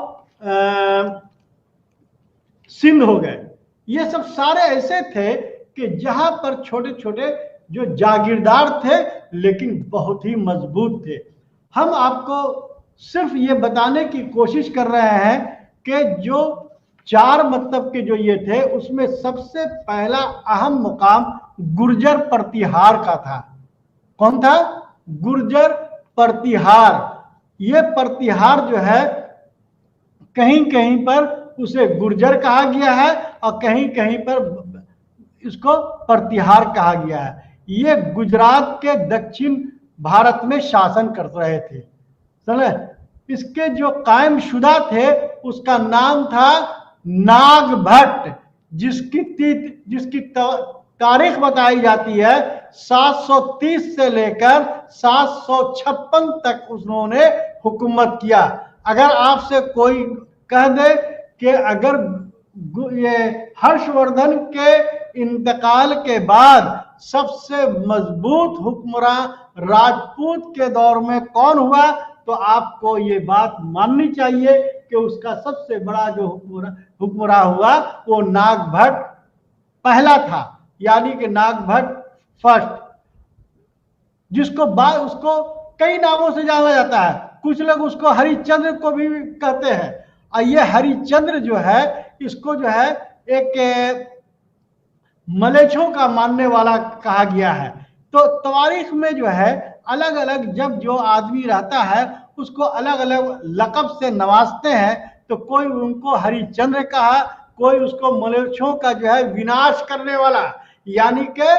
सिंध हो गए। ये सब सारे ऐसे थे कि जहां पर छोटे छोटे जो जागीरदार थे लेकिन बहुत ही मजबूत थे। हम आपको सिर्फ ये बताने की कोशिश कर रहे हैं कि जो 4 मतलब के जो ये थे, उसमें सबसे पहला अहम मुकाम गुर्जर प्रतिहार का था। कौन था? गुर्जर प्रतिहार। ये प्रतिहार जो है कहीं कहीं पर उसे गुर्जर कहा गया है और कहीं कहीं पर इसको प्रतिहार कहा गया है। ये गुजरात के दक्षिण भारत में शासन कर रहे थे। चले, इसके जो कायम शुदा थे उसका नाम था नागभट्ट, जिसकी तारीख बताई जाती है 730 से लेकर 756 तक उन्होंने हुकूमत किया। अगर आपसे कोई कह दे कि अगर ये हर्षवर्धन के इंतकाल के बाद सबसे मजबूत हुक्मरान राजपूत के दौर में कौन हुआ, तो आपको ये बात माननी चाहिए कि उसका सबसे बड़ा जो हुक्मरान हुआ वो नागभट्ट पहला था, यानी कि नागभट्ट फर्स्ट, जिसको बाद उसको कई नामों से जाना जाता है। कुछ लोग उसको हरिश्चंद्र को भी कहते हैं। और ये हरिश्चंद्र जो है, इसको जो है एक मलेच्छों का मानने वाला कहा गया है। तो तवारीख में जो है अलग अलग जब जो आदमी रहता है उसको अलग अलग लक़ब से नवाजते हैं। तो कोई उनको हरिश्चंद्र कहा, कोई उसको मलेच्छों का जो है विनाश करने वाला, यानी कि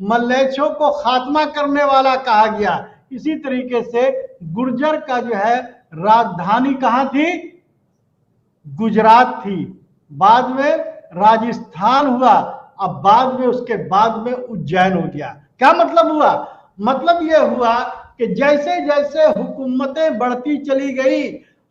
मलेच्छों को खात्मा करने वाला कहा गया। इसी तरीके से गुर्जर का जो है राजधानी कहाँ थी? गुजरात थी। बाद में राजस्थान हुआ, अब बाद में उसके बाद में उज्जैन हो गया। क्या मतलब हुआ? मतलब यह हुआ कि जैसे जैसे हुकूमतें बढ़ती चली गई,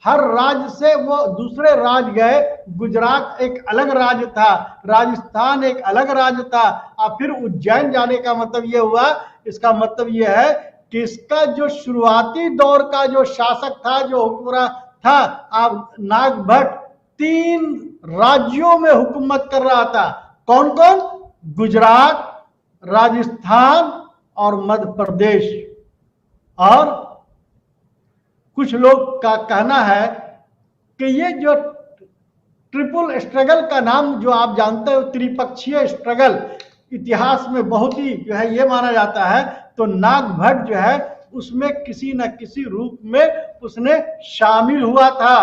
हर राज्य से वो दूसरे राज्य गए। गुजरात एक अलग राज्य था, राजस्थान एक अलग राज्य था, और फिर उज्जैन जाने का मतलब यह हुआ, इसका मतलब यह है कि इसका जो शुरुआती दौर का जो शासक था, जो हुक्मरान था, अब नागभट्ट 3 राज्यों में हुकूमत कर रहा था। कौन कौन? गुजरात, राजस्थान और मध्य प्रदेश। और कुछ लोग का कहना है कि ये जो ट्रिपल स्ट्रगल का नाम जो आप जानते हो, त्रिपक्षीय स्ट्रगल, इतिहास में बहुत ही जो है ये माना जाता है। तो नागभट्ट जो है उसमें किसी न किसी रूप में उसने शामिल हुआ था।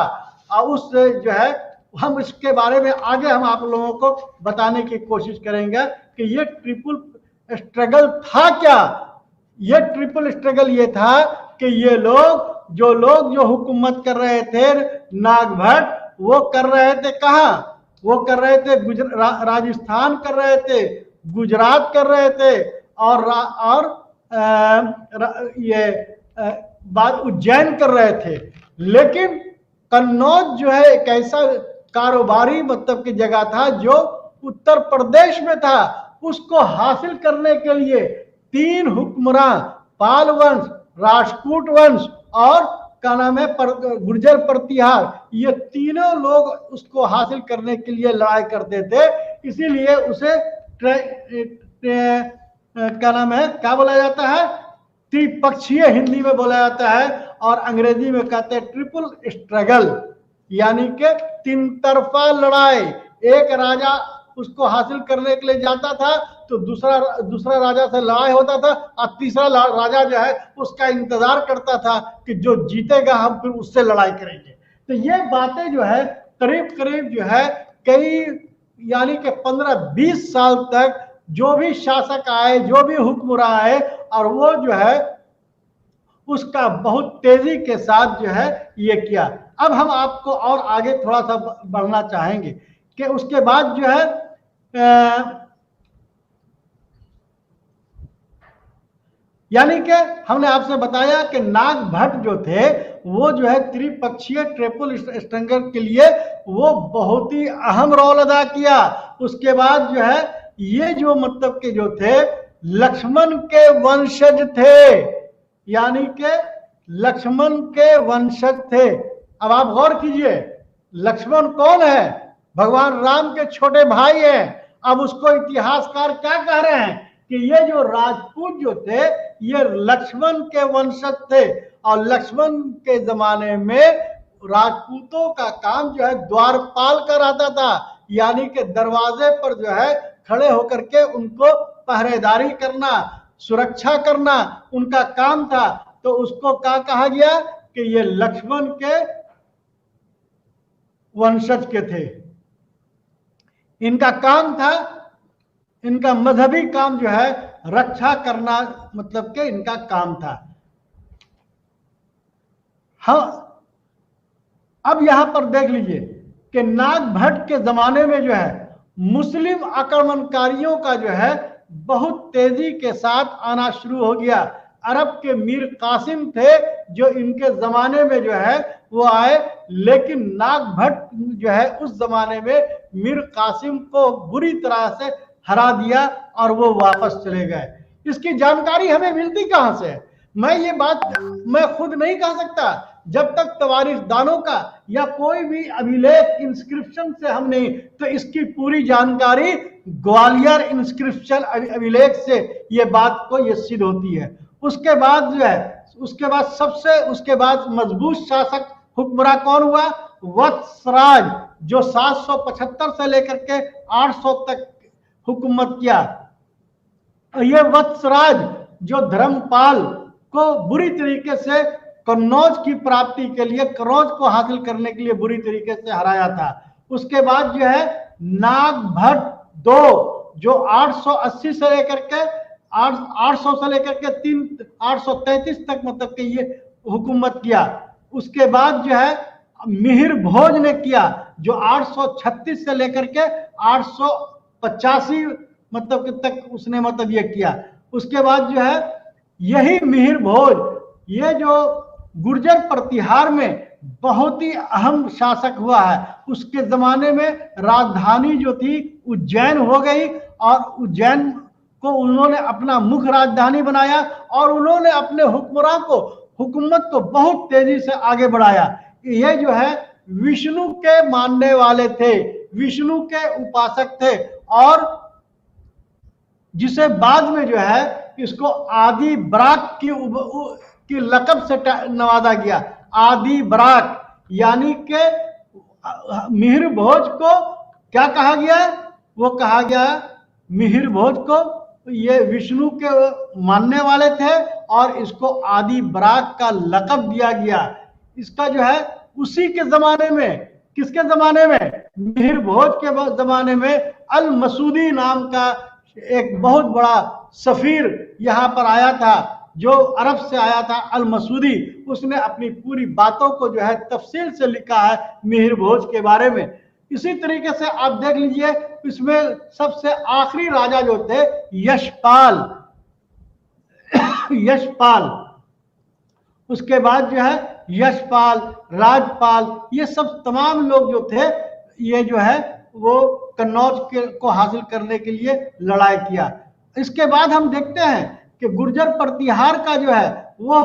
और उस जो है हम इसके बारे में आगे हम आप लोगों को बताने की कोशिश करेंगे कि ये ट्रिपल स्ट्रगल था क्या। ये ट्रिपल स्ट्रगल ये था कि ये लोग जो हुकूमत कर रहे थे, नागभट्ट, वो कर रहे थे कहाँ? वो कर रहे थे राजस्थान कर रहे थे, गुजरात कर रहे थे, और बाद उज्जैन कर रहे थे। लेकिन कन्नौज जो है एक ऐसा कारोबारी मतलब की जगह था जो उत्तर प्रदेश में था। उसको हासिल करने के लिए 3 हुक्मरान, पाल वंश, राजपूत वंश और क्या नाम है गुर्जर प्रतिहार, ये तीनों लोग उसको हासिल करने के लिए लड़ाई करते थे। इसीलिए उसे क्या नाम है, क्या बोला जाता है? त्रिपक्षीय हिंदी में बोला जाता है, और अंग्रेजी में कहते हैं ट्रिपल स्ट्रगल, यानी कि 3 तरफा लड़ाई। एक राजा उसको हासिल करने के लिए जाता था तो दूसरा राजा से लड़ाई होता था, और तीसरा राजा जो है उसका इंतजार करता था कि जो जीतेगा हम फिर उससे लड़ाई करेंगे। तो ये बातें जो है करीब करीब जो है कई यानी कि 15-20 साल तक जो भी शासक आए, जो भी हुक्मरान आए, और वो जो है उसका बहुत तेजी के साथ जो है ये किया। अब हम आपको और आगे थोड़ा सा बढ़ना चाहेंगे कि उसके बाद जो है यानी कि हमने आपसे बताया कि नागभट्ट जो थे वो जो है त्रिपक्षीय ट्रिपल स्ट्रगल के लिए वो बहुत ही अहम रोल अदा किया। उसके बाद जो है ये जो मतलब के जो थे लक्ष्मण के वंशज थे, यानी कि लक्ष्मण के वंशज थे। अब आप गौर कीजिए, लक्ष्मण कौन है? भगवान राम के छोटे भाई हैं। अब उसको इतिहासकार क्या कह रहे हैं कि ये जो राजपूत जो थे ये लक्ष्मण के वंशज थे, और लक्ष्मण के जमाने में राजपूतों का काम जो है द्वारपाल का रहता था, यानी कि दरवाजे पर जो है खड़े होकर के उनको पहरेदारी करना, सुरक्षा करना उनका काम था। तो उसको क्या कहा गया कि ये लक्ष्मण के वंशज के थे। इनका काम था, इनका मजहबी काम जो है रक्षा करना, मतलब कि इनका काम था। हाँ, अब यहां पर देख लीजिए कि नागभट्ट के जमाने में जो है मुस्लिम आक्रमणकारियों का जो है बहुत तेजी के साथ आना शुरू हो गया। अरब के मीर कासिम थे जो इनके जमाने में जो है वो आए, लेकिन नागभट्ट जो है उस जमाने में मीर कासिम को बुरी तरह से हरा दिया और वो वापस चले गए। इसकी जानकारी हमें मिलती कहां से? मैं ये बात मैं खुद नहीं कह सकता जब तक तवारीखदानों का या कोई भी अभिलेख इंस्क्रिप्शन से हम नहीं, तो इसकी पूरी जानकारी ग्वालियर इंस्क्रिप्शन अभिलेख से ये बात को ये सिद्ध होती है। उसके बाद जो है उसके बाद मजबूत शासक हुक्मरान कौन हुआ? वत्सराज, जो 775 से लेकर के 800 तक हुकूमत किया। ये वत्सराज जो धर्मपाल को बुरी तरीके से कन्नौज की प्राप्ति के लिए, कन्नौज को हासिल करने के लिए बुरी तरीके से हराया था। उसके बाद जो है नागभट्ट दो, जो 880 से लेकर के 800 से लेकर के 833 तक मतलब कि ये हुकूमत किया। उसके बाद जो है मिहिर भोज ने किया, जो 836 से लेकर के 885 मतलब कि तक उसने मतलब ये किया। उसके बाद जो है यही मिहिर भोज, ये जो गुर्जर प्रतिहार में बहुत ही अहम शासक हुआ है। उसके जमाने में राजधानी जो थी उज्जैन हो गई और उज्जैन को उन्होंने अपना मुख्य राजधानी बनाया और उन्होंने अपने हुकूमत को बहुत तेजी से आगे बढ़ाया। ये जो है विष्णु के मानने वाले थे, विष्णु के उपासक थे, और जिसे बाद में जो है इसको आदि बराक की लकब से नवाजा गया। आदि बराक, यानी कि मिहिर भोज को क्या कहा गया? वो कहा गया मिहिर भोज को ये विष्णु के मानने वाले थे और इसको आदि बराक का लकब दिया गया। इसका जो है उसी के जमाने में, किसके जमाने में? मिहिर भोज के जमाने में अल मसूदी नाम का एक बहुत बड़ा सफीर यहां पर आया था, जो अरब से आया था, अल मसूदी। उसने अपनी पूरी बातों को जो है तफसील से लिखा है मिहिर भोज के बारे में। इसी तरीके से आप देख लीजिए, इसमें सबसे आखिरी राजा जो थे यशपाल, उसके बाद जो है यशपाल, राजपाल, ये सब तमाम लोग जो थे ये जो है वो कन्नौज को हासिल करने के लिए लड़ाई किया। इसके बाद हम देखते हैं कि गुर्जर प्रतिहार का जो है वो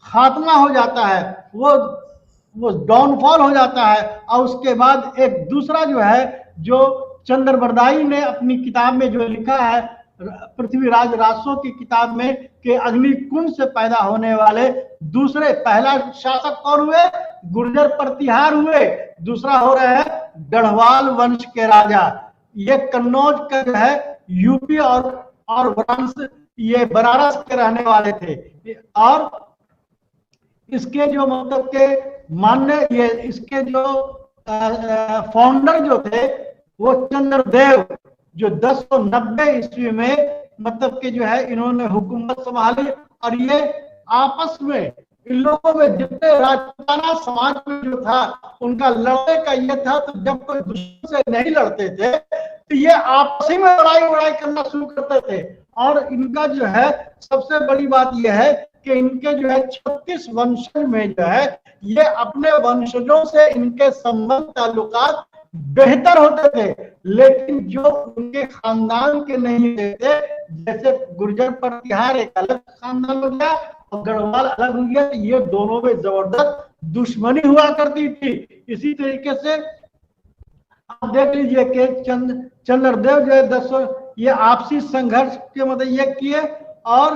खात्मा हो जाता है, वो डाउनफॉल हो जाता है। और उसके बाद एक दूसरा जो है, जो चंद्रबरदाई ने अपनी किताब में जो लिखा है, पृथ्वीराज रासो की किताब में, कि अग्निकुंड से पैदा होने वाले दूसरे पहला शासक कौन हुए? गुर्जर प्रतिहार हुए। दूसरा हो रहे हैं गढ़वाल वंश के राजा। ये कन्नौज का जो है यूपी और वंश, ये बनारस के रहने वाले थे। और इसके जो मतलब के मान्य, ये इसके जो फाउंडर जो थे वो चंद्रदेव, जो 1090 ईस्वी में मतलब के जो है इन्होंने हुकूमत संभाली। और ये आपस में इन लोगों में जितने राजपूताना समाज में जो था उनका लड़ने का ये था, तो जब कोई दुश्मन से नहीं लड़ते थे तो ये आपस में लड़ाई करना शुरू करते थे। और इनका जो है सबसे बड़ी बात यह है कि इनके जो है 36 वंशज में जो है ये अपने वंशजों से इनके संबंध ताल्लुकात बेहतर होते थे, लेकिन जो उनके खानदान के नहीं थे, जैसे गुर्जर प्रतिहार एक अलग खानदान हो गया और गढ़वाल अलग हो गया, ये दोनों में जबरदस्त दुश्मनी हुआ करती थी। इसी तरीके से आप देख लीजिए कि चंद्रदेव जो है ये आपसी संघर्ष के मतलब ये किए। और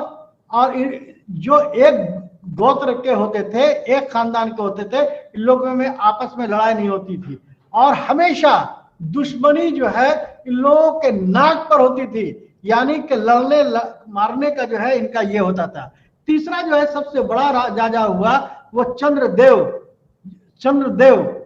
जो एक गोत्र के होते थे, एक खानदान के होते थे, इन लोगों में आपस में लड़ाई नहीं होती थी और हमेशा दुश्मनी जो है इन लोगों के नाक पर होती थी, यानी कि लड़ने मारने का जो है इनका ये होता था। तीसरा जो है सबसे बड़ा राजा हुआ वो चंद्रदेव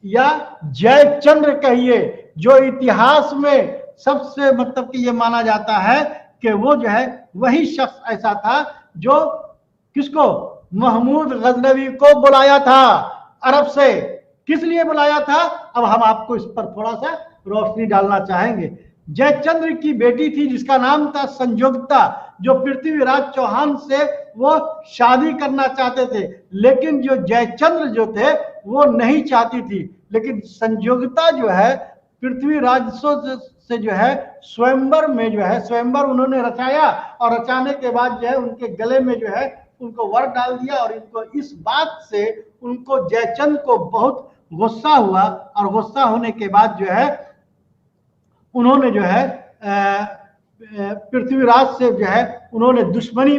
या जयचंद्र कहिए, जो इतिहास में सबसे मतलब कि ये माना जाता है कि वो जो है वही शख्स ऐसा था जो किसको, महमूद गजनवी को बुलाया था अरब से। किस लिए बुलाया था, अब हम आपको इस पर थोड़ा सा रोशनी डालना चाहेंगे। जयचंद्र की बेटी थी जिसका नाम था संयोगिता, जो पृथ्वीराज चौहान से वो शादी करना चाहते थे, लेकिन जो जयचंद्र जो थे वो नहीं चाहती थी। लेकिन संयोगिता जो है पृथ्वीराज से जो है स्वयंवर में जो है स्वयंवर उन्होंने रचाया और रचाने के बाद जो है उनके गले में जो है उनको वर डाल दिया और इनको इस बात से उनको जयचंद को बहुत गुस्सा हुआ और गुस्सा होने के बाद जो है उन्होंने जो है पृथ्वीराज से जो है उन्होंने दुश्मनी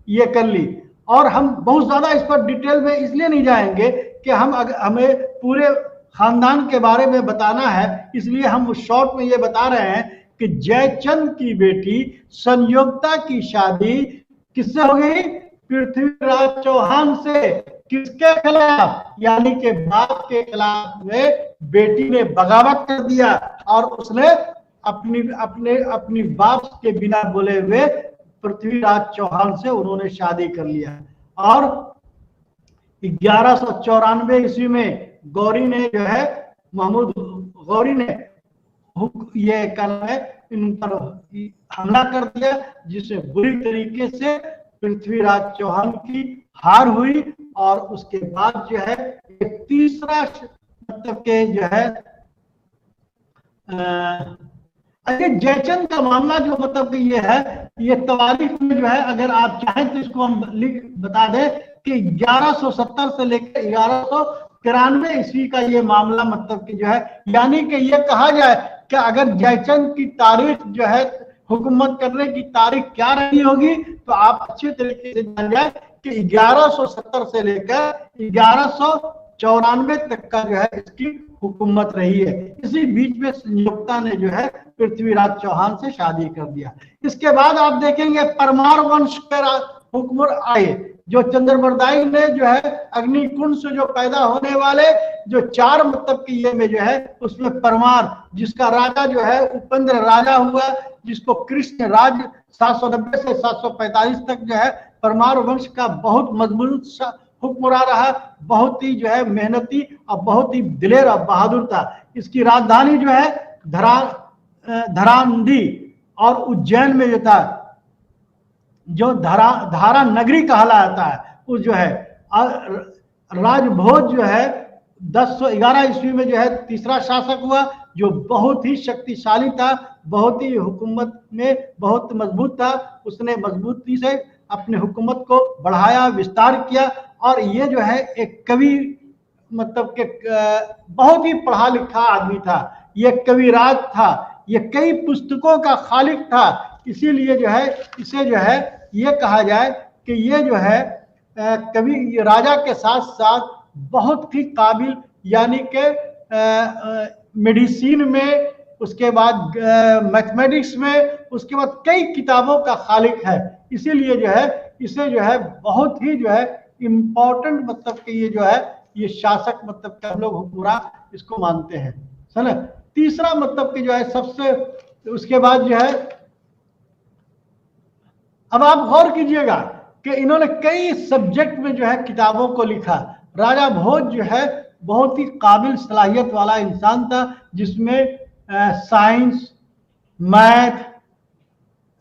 ये कर ली। और हम बहुत ज्यादा इस पर डिटेल में इसलिए नहीं जाएंगे कि हमें पूरे खानदान के बारे में बताना है, इसलिए हम शॉर्ट में ये बता रहे हैं कि जयचंद की बेटी संयोगिता की शादी किससे हो गई, पृथ्वीराज चौहान से। किसके खिलाफ, यानी कि बाप के खिलाफ में बेटी ने बगावत कर दिया और उसने अपनी बाप के बिना बोले हुए पृथ्वीराज चौहान से उन्होंने शादी कर लिया। और 1194 ईस्वी में गौरी ने जो है महमूद गौरी ने ये कहना है इन पर हमला कर दिया, जिससे बुरी तरीके से पृथ्वीराज चौहान की हार हुई। और उसके बाद जो है एक तीसरा मतलब के जो है जयचंद का मामला जो मतलब कि ये है, ये तवारीख में जो है अगर आप चाहें तो इसको हम बता दें कि 1170 से लेकर 1193 ईस्वी का ये मामला मतलब कि जो है, यानी कि ये कहा जाए कि अगर जयचंद की तारीख जो है हुकूमत करने की तारीख क्या रही होगी तो आप अच्छे तरीके से जान जाए कि 1170 से लेकर 1194 तक का जो है इसकी हुकूमत रही है। इसी बीच में संयोगिता ने जो है पृथ्वीराज चौहान से शादी कर दिया। इसके बाद आप देखेंगे परमार वंश के हुक्मर आए, जो चंद्रबरदाई ने जो है अग्निकुंड से जो पैदा होने वाले जो 4 मतलब की ये में जो है उसमें परमार, जिसका राजा जो है उपेंद्र राजा हुआ, जिसको कृष्ण राज 790 से 745 तक जो है परमार वंश का बहुत मजबूत हुक्मरान रहा, बहुत ही जो है मेहनती और बहुत ही दिलेर और बहादुर था। इसकी राजधानी जो है धरांधी और उज्जैन में जो था जो धारा नगरी कहलाता है, उस जो है राजभोज जो है 1011 ईस्वी में जो है तीसरा शासक हुआ, जो बहुत ही शक्तिशाली था, बहुत ही हुकूमत में बहुत मजबूत था। उसने मजबूती से अपने हुकूमत को बढ़ाया, विस्तार किया और ये जो है एक कवि मतलब के बहुत ही पढ़ा लिखा आदमी था, ये कविराज था, ये कई पुस्तकों का खालिक था। इसीलिए जो है इसे जो है ये कहा जाए कि ये जो है कवि राजा के साथ साथ बहुत ही काबिल, यानी कि मेडिसिन में, उसके बाद मैथमेटिक्स में, उसके बाद कई किताबों का खालिक है। इसीलिए जो है इसे जो है बहुत ही जो है इम्पोर्टेंट मतलब कि ये जो है ये शासक मतलब कि हम लोग हुक्मरान इसको मानते हैं, समझे। तीसरा मतलब कि जो है सबसे उसके बाद जो है, अब आप गौर कीजिएगा कि इन्होंने कई सब्जेक्ट में जो है किताबों को लिखा। राजा भोज जो है बहुत ही काबिल सलाहियत वाला इंसान था, जिसमें साइंस, मैथ,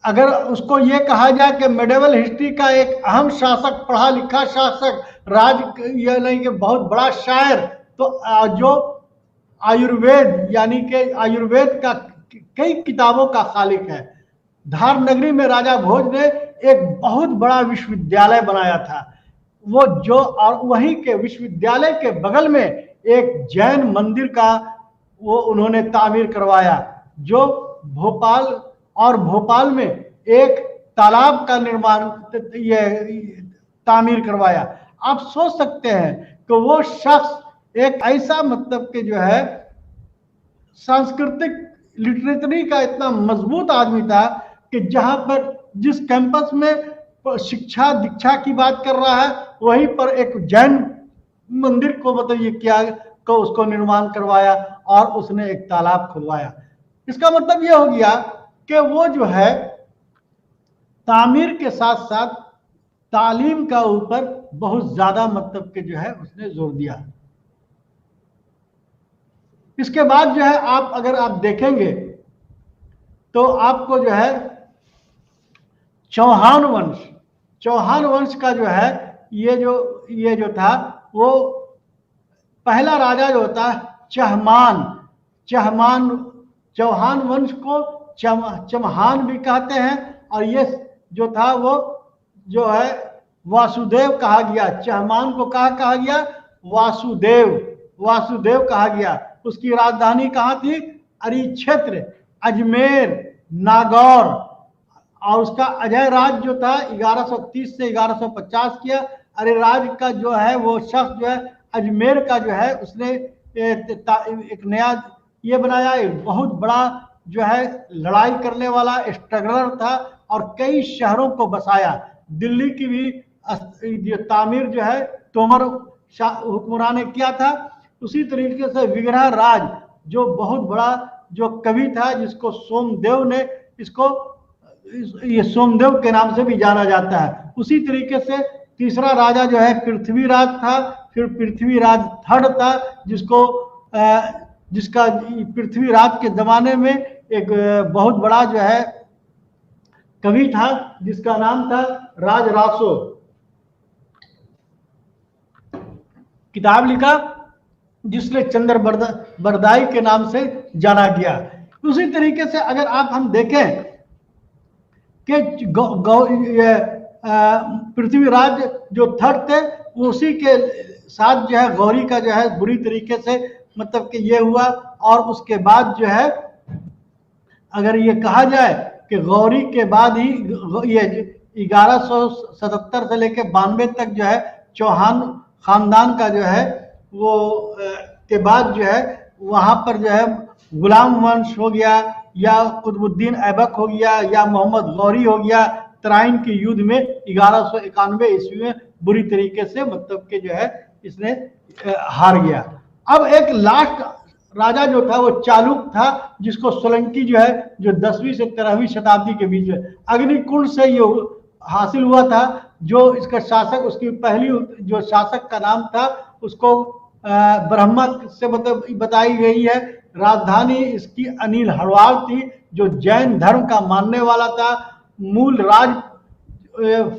अगर उसको ये कहा जाए कि मेडिवल हिस्ट्री का एक अहम शासक, पढ़ा लिखा शासक, ये नहीं कि बहुत बड़ा शायर, तो जो आयुर्वेद यानी कि आयुर्वेद का कई किताबों का खालिक है। धार नगरी में राजा भोज ने एक बहुत बड़ा विश्वविद्यालय बनाया था, वो जो और वहीं के विश्वविद्यालय के बगल में एक जैन मंदिर का वो उन्होंने तामीर करवाया, जो भोपाल में एक तालाब का निर्माण, ये तामीर करवाया। आप सोच सकते हैं कि वो शख्स एक ऐसा मतलब कि जो है सांस्कृतिक लिटरेचरी का इतना मजबूत आदमी था कि जहां पर जिस कैंपस में शिक्षा दीक्षा की बात कर रहा है वहीं पर एक जैन मंदिर को मतलब ये किया को उसको निर्माण करवाया और उसने एक तालाब खुदवाया। इसका मतलब ये हो गया कि वो जो है तामीर के साथ साथ तालीम का ऊपर बहुत ज्यादा मतलब के जो है उसने जोर दिया। इसके बाद जो है आप अगर आप देखेंगे तो आपको जो है चौहान वंश का जो है ये जो था वो पहला राजा जो होता है चौहान वंश को चमहान भी कहते हैं और ये जो था वो जो है वासुदेव कहा गया। चहमान को कहा गया वासुदेव कहा गया। उसकी राजधानी कहाँ थी? अरि क्षेत्र, अजमेर, नागौर। और उसका अजय राज जो था 1130 से 1150 किया। अरे राज का जो है वो शख्स जो है अजमेर का जो है उसने एक नया ये बनाया, एक बहुत बड़ा जो है लड़ाई करने वाला स्ट्रगलर था और कई शहरों को बसाया। दिल्ली की भी तामीर जो है तोमर हुक्मरान ने किया था। उसी तरीके से विग्रह राज जो बहुत बड़ा जो कवि था जिसको सोमदेव ने इसको ये सोमदेव के नाम से भी जाना जाता है। उसी तरीके से तीसरा राजा जो है पृथ्वीराज था। फिर पृथ्वीराज थर्ड था जिसका पृथ्वीराज के जमाने में एक बहुत बड़ा जो है कवि था जिसका नाम था राजरासो। किताब लिखा जिसने चंद्र बरदाई के नाम से जाना गया। उसी तरीके से अगर आप हम देखें कि पृथ्वीराज जो थर्ड थे उसी के साथ जो है गौरी का जो है बुरी तरीके से मतलब कि ये हुआ। और उसके बाद जो है अगर ये कहा जाए कि गौरी के बाद ही ये 1177 से लेकर 92 तक जो है चौहान खानदान का जो है वो के बाद जो है वहां पर जो है गुलाम वंश हो गया या कुतुबुद्दीन ऐबक हो गया या मोहम्मद गौरी हो गया। तराइन के युद्ध में 1191 ईस्वी में बुरी तरीके से मतलब के जो है इसने हार गया। अब एक लास्ट राजा जो था वो चालुक था जिसको सोलंकी जो है जो 10वीं से 13वीं शताब्दी के बीच में अग्निकुंड से ये हासिल हुआ था। जो इसका शासक उसकी पहली जो शासक का नाम था उसको ब्रह्मा से मतलब बताई गई है। राजधानी इसकी अनिल हरवाल थी जो जैन धर्म का मानने वाला था। मूल राज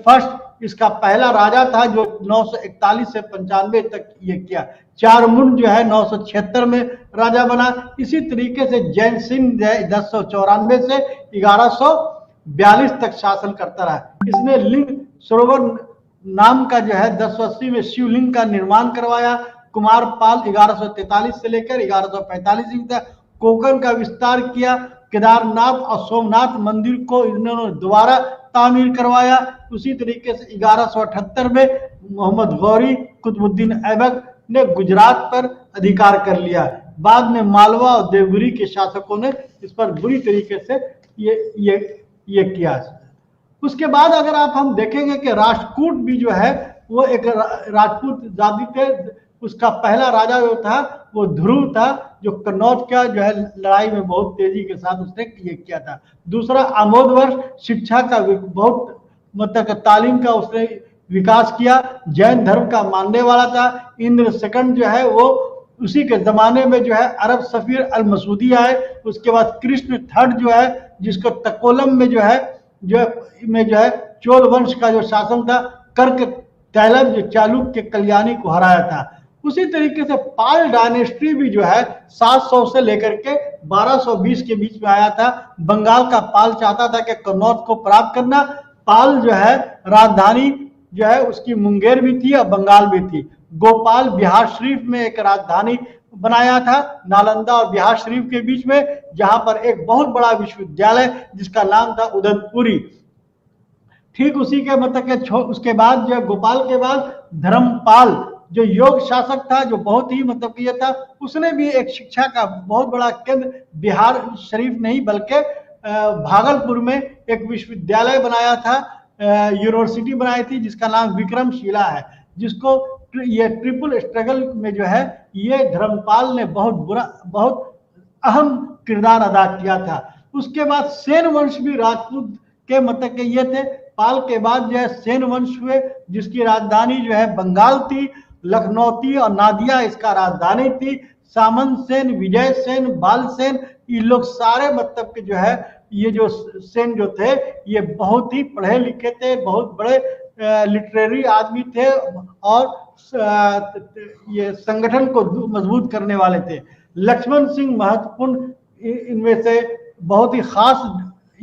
फर्स्ट इसका पहला राजा था जो 941 से 95 तक ये किया। चारमुंड जो है 976 में राजा बना। इसी तरीके से जैन सिंह 1094 से 1142 तक शासन करता रहा। इसने लिंग सरोवर नाम का जो है 1080 में शिवलिंग का निर्माण करवाया। कुमारपाल 1143 से लेकर 1145 तक कोकण का विस्तार किया। केदारनाथ और सोमनाथ मंदिर को इन्होंने दोबारा तामीर करवाया। उसी तरीके से 1178 में मोहम्मद गौरी कुतुबुद्दीन ऐबक ने गुजरात पर अधिकार कर लिया। बाद में मालवा और देवगिरी के शासकों ने इस पर बुरी तरीके से ये किया। उसके बाद अगर आप हम देखेंगे कि राष्ट्रकूट भी जो है वो एक राजपूत जाति थे। उसका पहला राजा जो था वो ध्रुव था जो कन्नौज का जो है लड़ाई में बहुत तेजी के साथ उसने ये किया था। दूसरा आमोदवर्ष शिक्षा का बहुत मतलब तालीम का उसने विकास किया। जैन धर्म का मानने वाला था। इंद्र सेकंड जो है वो उसी के जमाने में जो है अरब सफीर अल मसूदी आए। उसके बाद कृष्ण थर्ड जो है जिसको तकोलम में जो है चोल वंश का जो शासन था कर्क तैलब जो चालुक्य के कल्याणी को हराया था। उसी तरीके से पाल डायनेस्टी भी जो है 700 से लेकर के 1220 के बीच में आया था। बंगाल का पाल चाहता था कि कन्नौज को प्राप्त करना। पाल जो है राजधानी जो है उसकी मुंगेर भी थी और बंगाल भी थी। गोपाल बिहार शरीफ में एक राजधानी बनाया था नालंदा और बिहार शरीफ के बीच में, जहां पर एक बहुत बड़ा विश्वविद्यालय जिसका नाम था उदयपुरी। ठीक उसी के मतलब के उसके बाद जो गोपाल के बाद धर्मपाल जो योग शासक था, जो बहुत ही मतलब कि ये था, उसने भी एक शिक्षा का बहुत बड़ा केंद्र बिहार शरीफ नहीं बल्कि भागलपुर में एक विश्वविद्यालय बनाया था, यूनिवर्सिटी बनाई थी जिसका नाम विक्रमशिला है, जिसको ये ट्रिपल स्ट्रगल में जो है ये धर्मपाल ने बहुत अहम किरदार अदा किया था। उसके बाद सेन वंश भी राजपूत के मतलब के ये थे। पाल के बाद जो है सेन वंश हुए, जिसकी राजधानी जो है बंगाल थी, लखनौती और नादिया इसका राजधानी थी। सामंत सेन, विजय सेन, बाल सेन, ये लोग सारे मतलब के जो है ये जो सेन जो थे ये बहुत ही पढ़े लिखे थे, बहुत बड़े लिटरेरी आदमी थे और ये संगठन को मजबूत करने वाले थे। लक्ष्मण सिंह महत्वपूर्ण इनमें से बहुत ही खास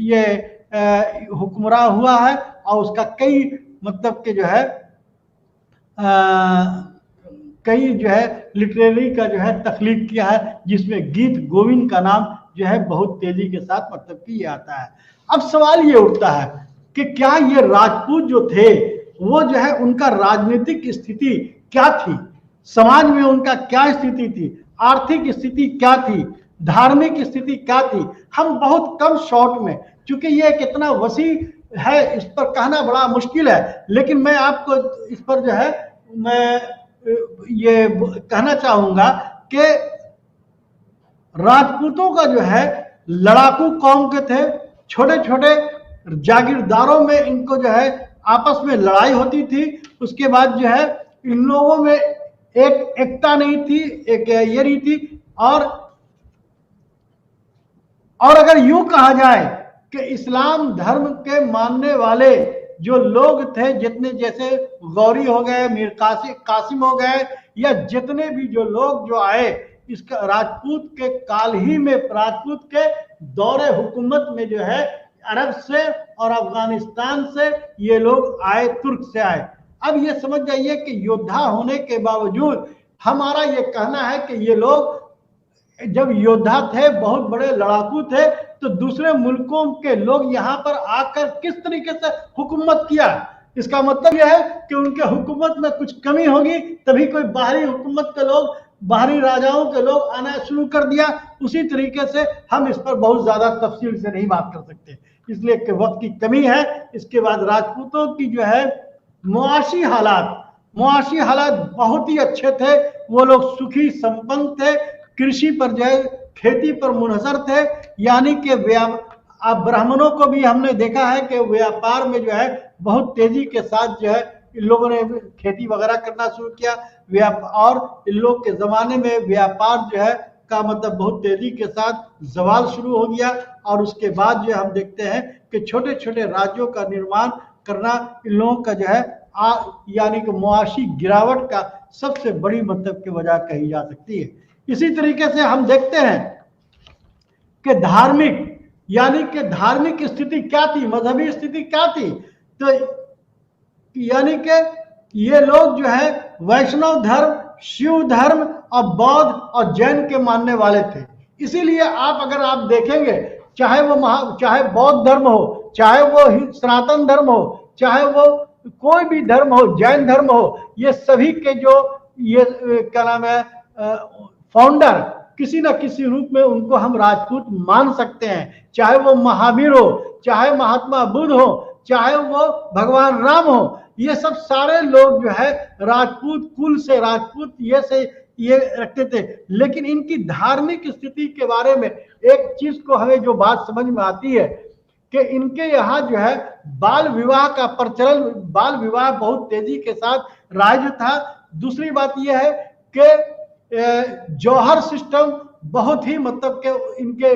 ये हुक्मरान हुआ है और उसका कई मतलब के जो है कई जो है लिटरेरी का जो है तख्लीक किया है, जिसमें गीत गोविंद का नाम जो है बहुत तेजी के साथ मतलब कि ये आता है। अब सवाल ये उठता है कि क्या ये राजपूत जो थे वो जो है उनका राजनीतिक स्थिति क्या थी, समाज में उनका क्या स्थिति थी, आर्थिक स्थिति क्या थी, धार्मिक स्थिति क्या थी। हम बहुत कम शॉर्ट में, क्योंकि ये कितना वसी है इस पर कहना बड़ा मुश्किल है, लेकिन मैं आपको इस पर जो है मैं ये कहना चाहूंगा कि राजपूतों का जो है लड़ाकू कौम के थे। छोटे छोटे जागीरदारों में इनको जो है आपस में लड़ाई होती थी। उसके बाद जो है इन लोगों में एक एकता नहीं थी, एक ये नहीं थी। और अगर यूं कहा जाए कि इस्लाम धर्म के मानने वाले जो लोग थे, जितने जैसे गौरी हो गए, मीर कासिम हो गए, या जितने भी जो लोग जो आए इसका राजपूत के काल ही में, राजपूत के दौरे हुकूमत में जो है अरब से और अफगानिस्तान से ये लोग आए, तुर्क से आए। अब ये समझ जाइए कि योद्धा होने के बावजूद हमारा ये कहना है कि ये लोग जब योद्धा थे, बहुत बड़े लड़ाकू थे, तो दूसरे मुल्कों के लोग यहाँ पर आकर किस तरीके से हुकूमत किया, इसका मतलब यह है कि उनके हुकूमत में कुछ कमी होगी, तभी कोई बाहरी हुकूमत के लोग, बाहरी राजाओं के लोग आना शुरू कर दिया। उसी तरीके से हम इस पर बहुत ज्यादा तफसील से नहीं बात कर सकते, इसलिए कि वक्त की कमी है। इसके बाद राजपूतों की जो है मुआशी हालात बहुत ही अच्छे थे। वो लोग सुखी संपन्न थे, कृषि पर जो है खेती पर मुनहसर थे, यानी कि ब्राह्मणों को भी हमने देखा है कि व्यापार में जो है बहुत तेजी के साथ जो है इन लोगों ने खेती वगैरह करना शुरू किया। और इन लोग के जमाने में व्यापार जो है का मतलब बहुत तेजी के साथ जवाल शुरू हो गया। और उसके बाद जो हम देखते हैं कि छोटे छोटे राज्यों का निर्माण करना इन लोगों का जो है यानी कि मुआशी गिरावट का सबसे बड़ी मतलब की वजह कही जा सकती है। इसी तरीके से हम देखते हैं कि धार्मिक स्थिति क्या थी, मजहबी स्थिति क्या थी। तो यानी कि ये लोग जो है वैष्णव धर्म, शिव धर्म और बौद्ध और जैन के मानने वाले थे। इसीलिए अगर आप देखेंगे, चाहे बौद्ध धर्म हो, चाहे वो सनातन धर्म हो, चाहे वो कोई भी धर्म हो, जैन धर्म हो, ये सभी के जो ये क्या नाम है फाउंडर, किसी न किसी रूप में उनको हम राजपूत मान सकते हैं। चाहे वो महावीर हो, चाहे महात्मा बुद्ध हो, चाहे वो भगवान राम हो, ये सब सारे लोग जो है राजपूत कुल से, राजपूत ये रखते थे। लेकिन इनकी धार्मिक स्थिति के बारे में एक चीज को हमें जो बात समझ में आती है कि इनके यहाँ जो है बाल विवाह का प्रचलन, बाल विवाह बहुत तेजी के साथ राज था। दूसरी बात यह है कि जौहर सिस्टम बहुत ही मतलब के इनके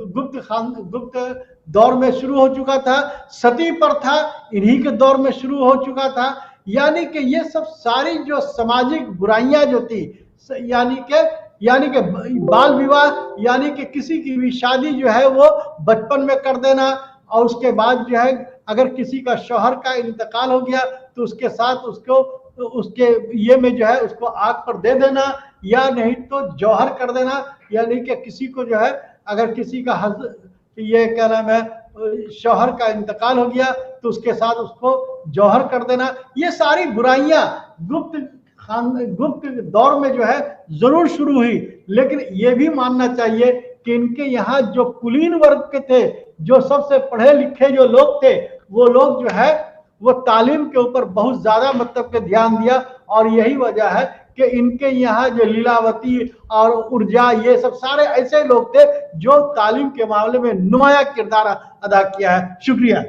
गुप्त दौर में शुरू हो चुका था। सती प्रथा इन्हीं के दौर में शुरू हो चुका था। यानी कि ये सब सारी जो सामाजिक बुराइयां जो थी, यानी कि बाल विवाह, यानी कि किसी की भी शादी जो है वो बचपन में कर देना, और उसके बाद जो है अगर किसी का शौहर का इंतकाल हो गया तो उसके साथ उसके ये में जो है उसको आग पर दे देना, या नहीं तो जौहर कर देना। यानी कि किसी को जो है अगर किसी का ये क्या नाम है शौहर का इंतकाल हो गया तो उसके साथ उसको जौहर कर देना, ये सारी बुराइयां गुप्त दौर में जो है जरूर शुरू हुई। लेकिन ये भी मानना चाहिए कि इनके यहाँ जो कुलीन वर्ग के थे, जो सबसे पढ़े लिखे जो लोग थे, वो लोग जो है वो तालीम के ऊपर बहुत ज्यादा मतलब के ध्यान दिया। और यही वजह है कि इनके यहाँ जो लीलावती और ऊर्जा, ये सब सारे ऐसे लोग थे जो तालीम के मामले में नुमाया किरदार अदा किया है। शुक्रिया।